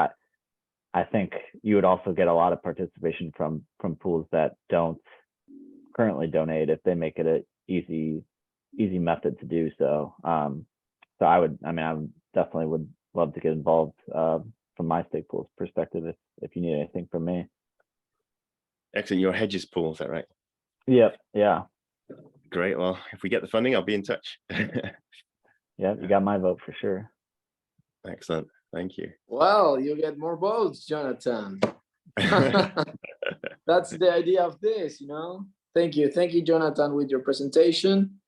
I think you would also get a lot of participation from pools that don't currently donate if they make it an easy method to do so. So I definitely would love to get involved from my stake pool's perspective if you need anything from me. Excellent. Your hedges pool, is that right? Yep. Yeah. Great. Well, if we get the funding, I'll be in touch. Yeah, you got my vote for sure. Excellent. Thank you. Well, you get more votes, Jonathan. That's the idea of this, Thank you, Jonathan, with your presentation.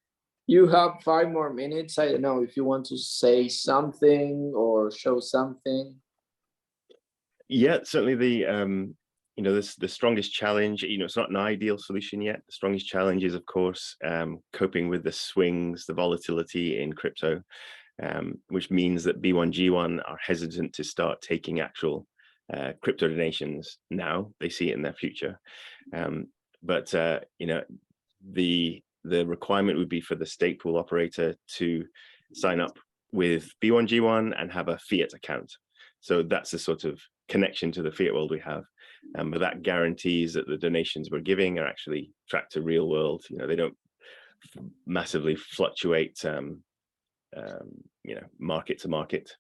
You have 5 more minutes. I don't know if you want to say something or show something. Yeah, certainly the strongest challenge, it's not an ideal solution yet. The strongest challenge is, of course, coping with the swings, the volatility in crypto, which means that B1G1 are hesitant to start taking actual crypto donations now. They see it in their future. But the requirement would be for the stake pool operator to sign up with B1G1 and have a fiat account. So that's the sort of connection to the fiat world we have. But that guarantees that the donations we're giving are actually tracked to real world. They don't massively fluctuate market to market.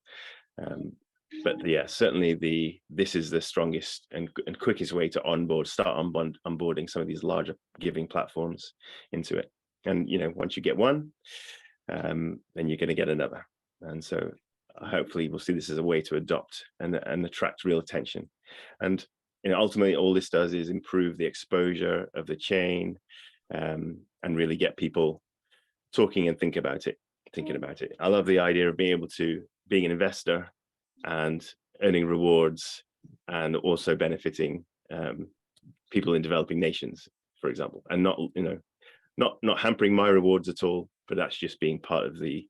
But yeah, certainly this is the strongest and quickest way to start onboarding some of these larger giving platforms into it. And once you get one, then you're going to get another. And so hopefully we'll see this as a way to adopt and attract real attention. And ultimately all this does is improve the exposure of the chain, and really get people talking and thinking about it. I love the idea of being able to being an investor and earning rewards, and also benefiting people in developing nations, for example, and not hampering my rewards at all, but that's just being part of the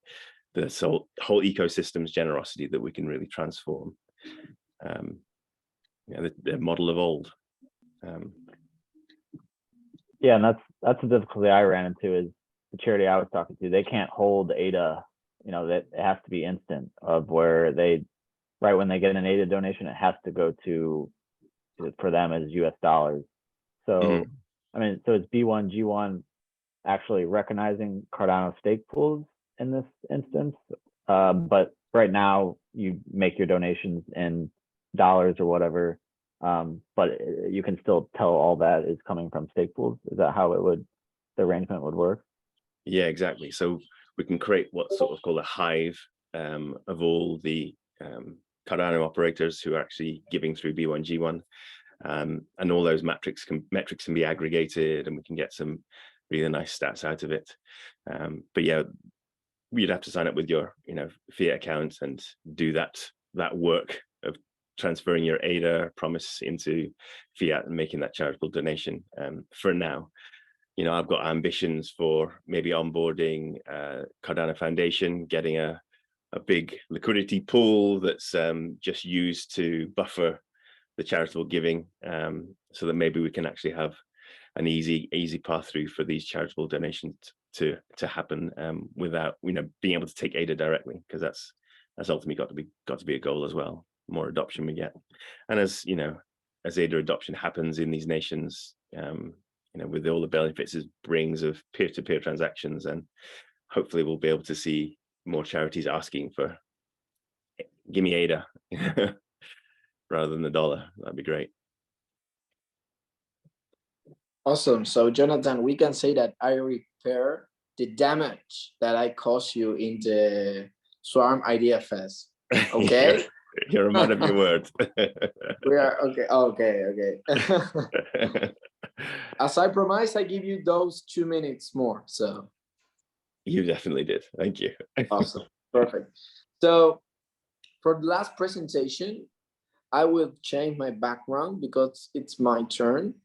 whole ecosystem's generosity that we can really transform. The model of old. Yeah, and that's the difficulty I ran into is the charity I was talking to. They can't hold ADA, that it has to be instant, of where right when they get an ADA donation, it has to go to, for them, as US dollars. So, I mean, so is B1, G1 actually recognizing Cardano stake pools in this instance? But right now you make your donations in dollars or whatever, but you can still tell all that is coming from stake pools. Is that how the arrangement would work? Yeah, exactly. So we can create what's sort of called a hive of all the Cardano operators who are actually giving through B1, G1, and all those metrics can be aggregated, and we can get some really nice stats out of it. But yeah, you'd have to sign up with your fiat account and do that work of transferring your ADA promise into fiat and making that charitable donation. For now, I've got ambitions for maybe onboarding Cardano Foundation, getting a big liquidity pool that's just used to buffer the charitable giving, so that maybe we can actually have an easy path through for these charitable donations to happen, without being able to take ADA directly, because that's ultimately got to be a goal as well. The more adoption we get, and as ADA adoption happens in these nations, with all the benefits it brings of peer-to-peer transactions, and hopefully we'll be able to see more charities asking for, give me ADA rather than the dollar. That'd be great. Awesome. So Jonathan, we can say that I repair the damage that I caused you in the Swarm Idea Fest. Okay. You're a man of your word. We are okay. As I promised, I give you those 2 minutes more. So you definitely did. Thank you. Awesome. Perfect. So for the last presentation, I will change my background because it's my turn.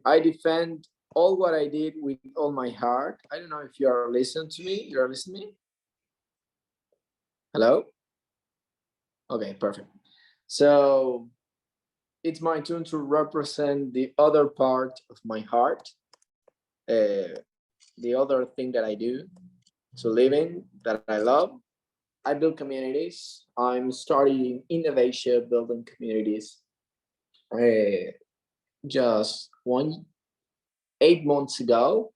I defend all what I did with all my heart. I don't know if you are listening to me. You are listening? Hello? Okay, perfect. So it's my turn to represent the other part of my heart, the other thing that I do to living that I love. I build communities. I'm starting innovation, building communities. Just 8 months ago,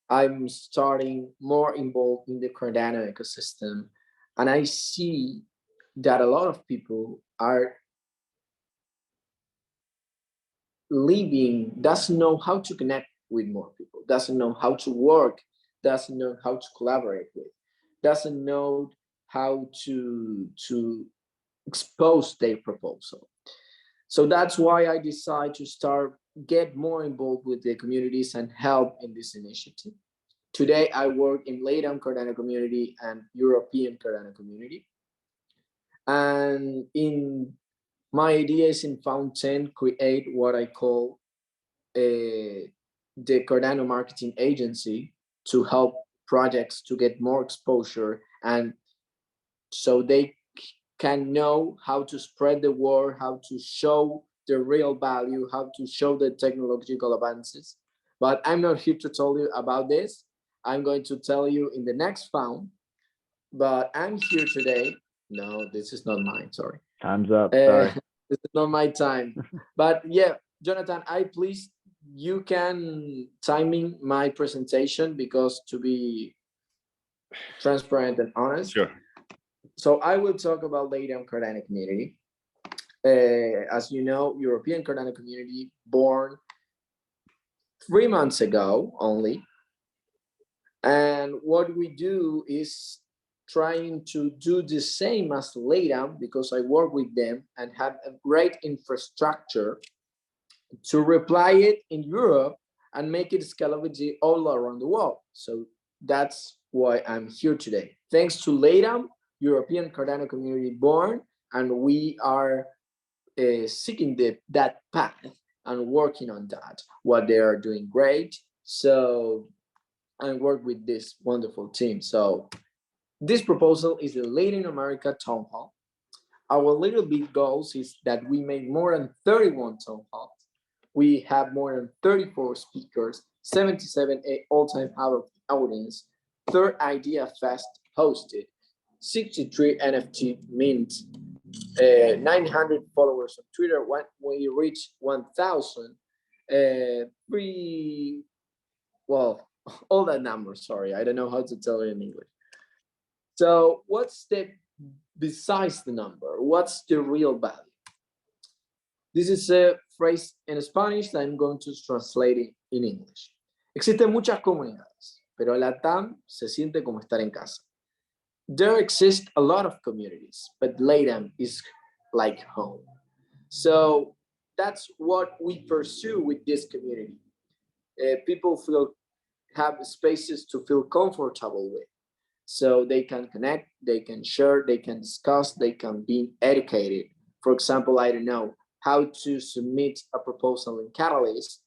I'm starting more involved in the Cardano ecosystem, and I see that a lot of people are doesn't know how to connect with more people, doesn't know how to work, doesn't know how to collaborate with, doesn't know how to expose their proposal. So that's why I decided to get more involved with the communities and help in this initiative. Today, I work in LATAM Cardano community and European Cardano community. And my idea is in Fund9 create what I call the Cardano marketing agency to help projects to get more exposure, and so they can know how to spread the word, how to show the real value, how to show the technological advances. But I'm not here to tell you about this. I'm going to tell you in the next Found. But I'm here today. No, this is not mine. Sorry. Time's up. Sorry. This is not my time. But yeah, Jonathan, you can timing my presentation, because to be transparent and honest. Sure. So I will talk about LATAM Cardano community. As you know, European Cardano community born 3 months ago only. And what we do is trying to do the same as LATAM, because I work with them and have a great infrastructure to reply it in Europe and make it scalability all around the world. So that's why I'm here today. Thanks to LATAM, European Cardano community born, and we are seeking that path and working on that. What they are doing great. So I work with this wonderful team. So this proposal is the Latin America Town Hall. Our little big goals is that we made more than 31 town halls. We have more than 34 speakers, 77 all-time audience, 3rd Idea Fest hosted, 63 NFT mints, 900 followers on Twitter. When we reach 1,000, well, all that numbers, sorry, I don't know how to tell it in English. So what's the, besides the number, what's the real value? This is a phrase in Spanish that I'm going to translate it in English. Existen muchas comunidades, pero la TAM se siente como estar en casa. There exist a lot of communities, but LATAM is like home. So that's what we pursue with this community. People have spaces to feel comfortable with. So they can connect, they can share, they can discuss, they can be educated. For example, I don't know, how to submit a proposal in Catalyst,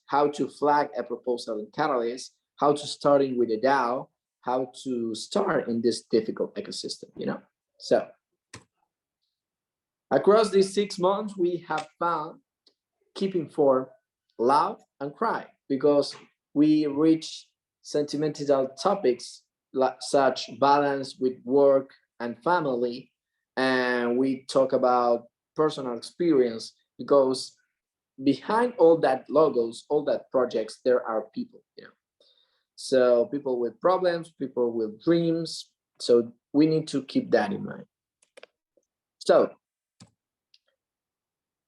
how to flag a proposal in Catalyst, how to start in with a DAO, how to start in this difficult ecosystem, you know? So across these 6 months, we have found keep informed, laugh and cry, because we reach sentimental topics such balance with work and family, and we talk about personal experience, because behind all that logos, all that projects, there are people, you know. So people with problems, people with dreams. So we need to keep that in mind. So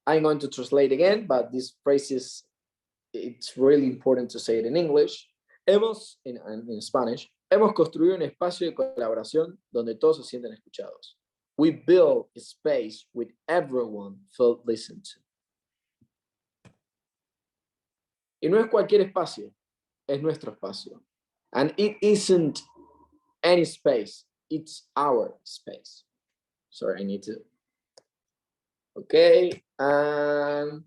I'm going to translate again, but this phrase is, it's really important to say it in English. In Spanish, hemos construido un espacio de colaboración donde todos se sienten escuchados. We build a space with everyone felt listened to. Y no es cualquier espacio, es nuestro espacio. And it isn't any space, it's our space. Sorry, I need to. Okay, and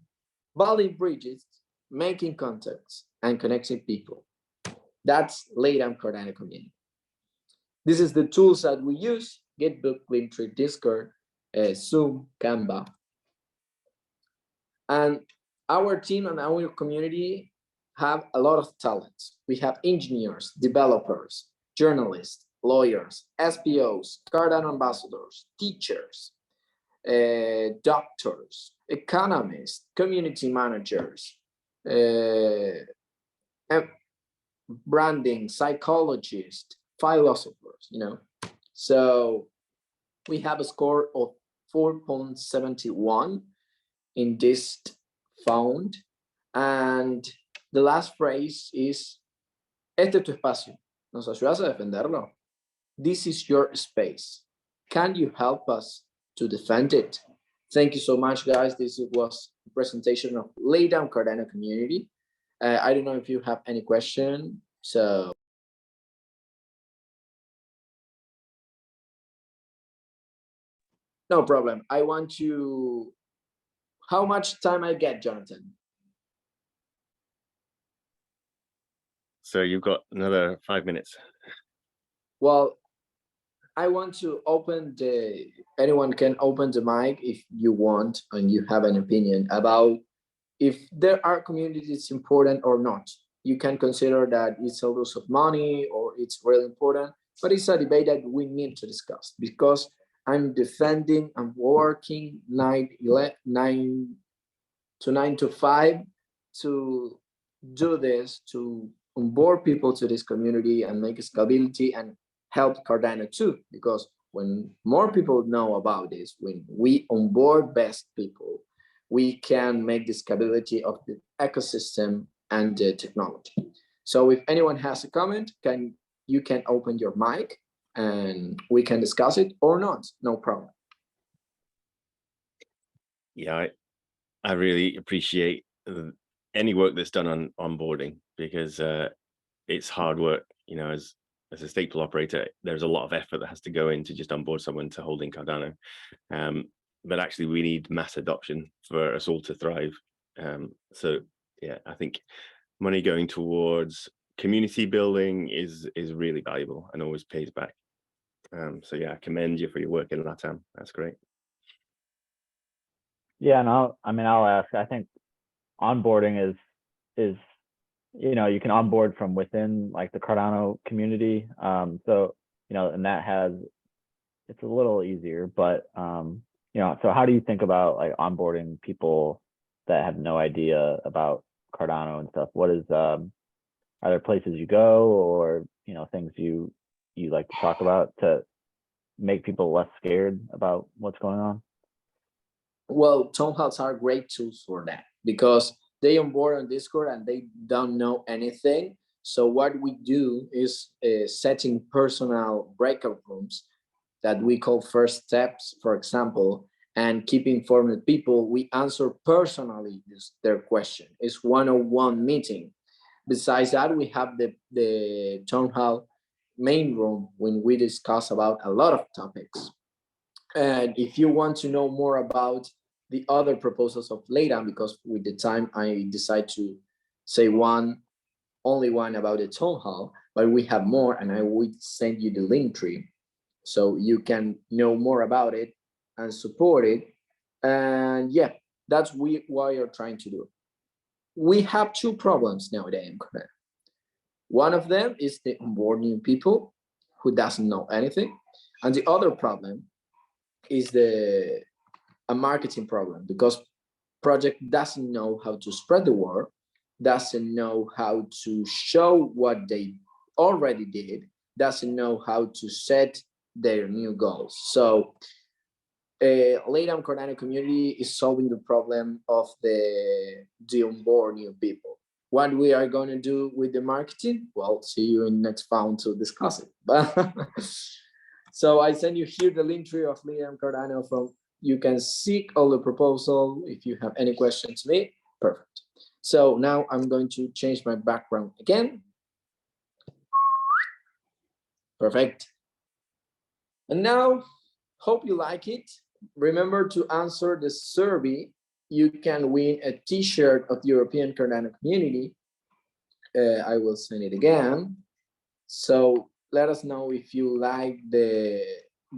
building bridges, making contacts, and connecting people. That's LATAM Cardano community. This is the tools that we use: Gitbook, Linktree, Discord, Zoom, Canva. And our team and our community have a lot of talents. We have engineers, developers, journalists, lawyers, SPOs, Cardano ambassadors, teachers, doctors, economists, community managers, branding, psychologists, philosophers, you know. So we have a score of 4.71 in this fund. And the last phrase is, este es tu espacio, ¿nos ayudas a defenderlo? This is your space. Can you help us to defend it? Thank you so much, guys. This was a presentation of LATAM Cardano community. I don't know if you have any question, so. No problem. I want you, how much time I get, Jonathan? So you've got another 5 minutes. Well, I want to open anyone can open the mic if you want and you have an opinion about if there are communities important or not. You can consider that it's a loss of money or it's really important, but it's a debate that we need to discuss, because I'm defending, I'm working 9 to 5 to do this, to onboard people to this community and make scalability and help Cardano too, because when more people know about this, when we onboard best people, we can make the scalability of the ecosystem and the technology. So if anyone has a comment, you can open your mic and we can discuss it or not, no problem. Yeah, I really appreciate any work that's done on onboarding, because it's hard work. You know, as a stateful operator, there's a lot of effort that has to go into just onboard someone to holding Cardano. But actually, we need mass adoption for us all to thrive. So yeah, I think money going towards community building is really valuable and always pays back. So yeah, I commend you for your work in LATAM. That's great. Yeah, and I'll ask. I think onboarding is you know, you can onboard from within like the Cardano community. So you know, and it's a little easier, but you know, so how do you think about like onboarding people that have no idea about Cardano and stuff? What is are there places you go, or you know, things you like to talk about to make people less scared about what's going on? Well, town halls are great tools for that, because they onboard on Discord and they don't know anything. So what we do is setting personal breakout rooms that we call first steps, for example, and keep informed people. We answer personally their question. It's one-on-one meeting. Besides that, we have the town hall main room when we discuss about a lot of topics. And if you want to know more about the other proposals of LATAM, because with the time I decide to say only one about the town hall, but we have more, and I will send you the link tree so you can know more about it and support it. And yeah, that's what you're trying to do. We have two problems nowadays in Korea. One of them is the onboarding people who doesn't know anything, and the other problem is a marketing problem, because project doesn't know how to spread the word, doesn't know how to show what they already did, doesn't know how to set their new goals. So LATAM Cardano community is solving the problem of the onboard new people. What we are going to do with the marketing, well, see you in next round to discuss it. So I send you here the link tree of LATAM Cardano. From you can seek all the proposal. If you have any questions to me, perfect. So now I'm going to change my background again. Perfect. And now, hope you like it. Remember to answer the survey. You can win a t-shirt of the European Cardano community. I will send it again. So let us know if you like the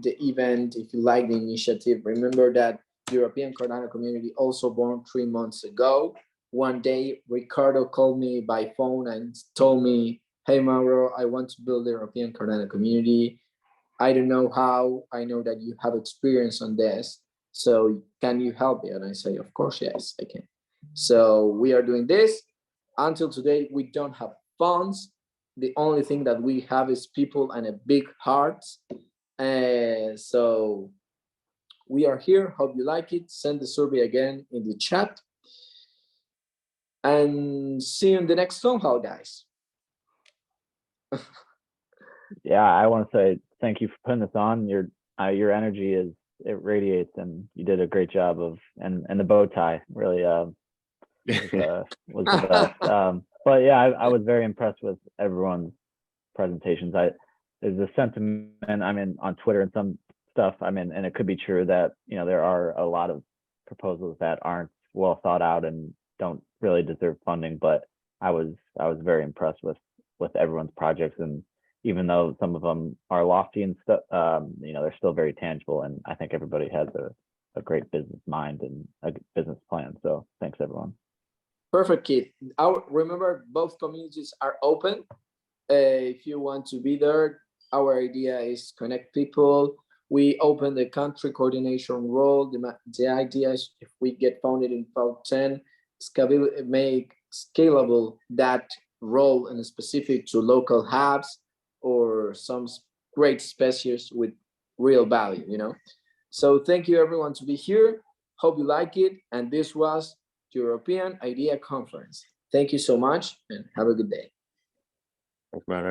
event, if you like the initiative. Remember that European Cardano community also born 3 months ago. One day, Ricardo called me by phone and told me, hey, Mauro, I want to build the European Cardano community. I don't know how. I know that you have experience on this. So can you help me? And I say, of course, yes, I can. So we are doing this. Until today, we don't have funds. The only thing that we have is people and a big heart. So we are here. Hope you like it. Send the survey again in the chat. And see you in the next phone call, guys. Yeah, I want to say thank you for putting this on. Your energy it radiates, and you did a great job of and the bow tie really was the best. But yeah, I was very impressed with everyone's presentations. There's a sentiment, I mean, on Twitter and some stuff, I mean, and it could be true that, you know, there are a lot of proposals that aren't well thought out and don't really deserve funding, but I was very impressed with everyone's projects, and even though some of them are lofty and stuff, you know, they're still very tangible, and I think everybody has a great business mind and a business plan. So thanks, everyone. Perfect, Keith. Remember, both communities are open. If you want to be there, our idea is connect people. We open the country coordination role. The idea is if we get founded in Fund9, make scalable that role and specific to local hubs or some great specialists with real value, you know. So thank you everyone to be here. Hope you like it. And this was European Idea Conference. Thank you so much and have a good day. Thanks, Mauro.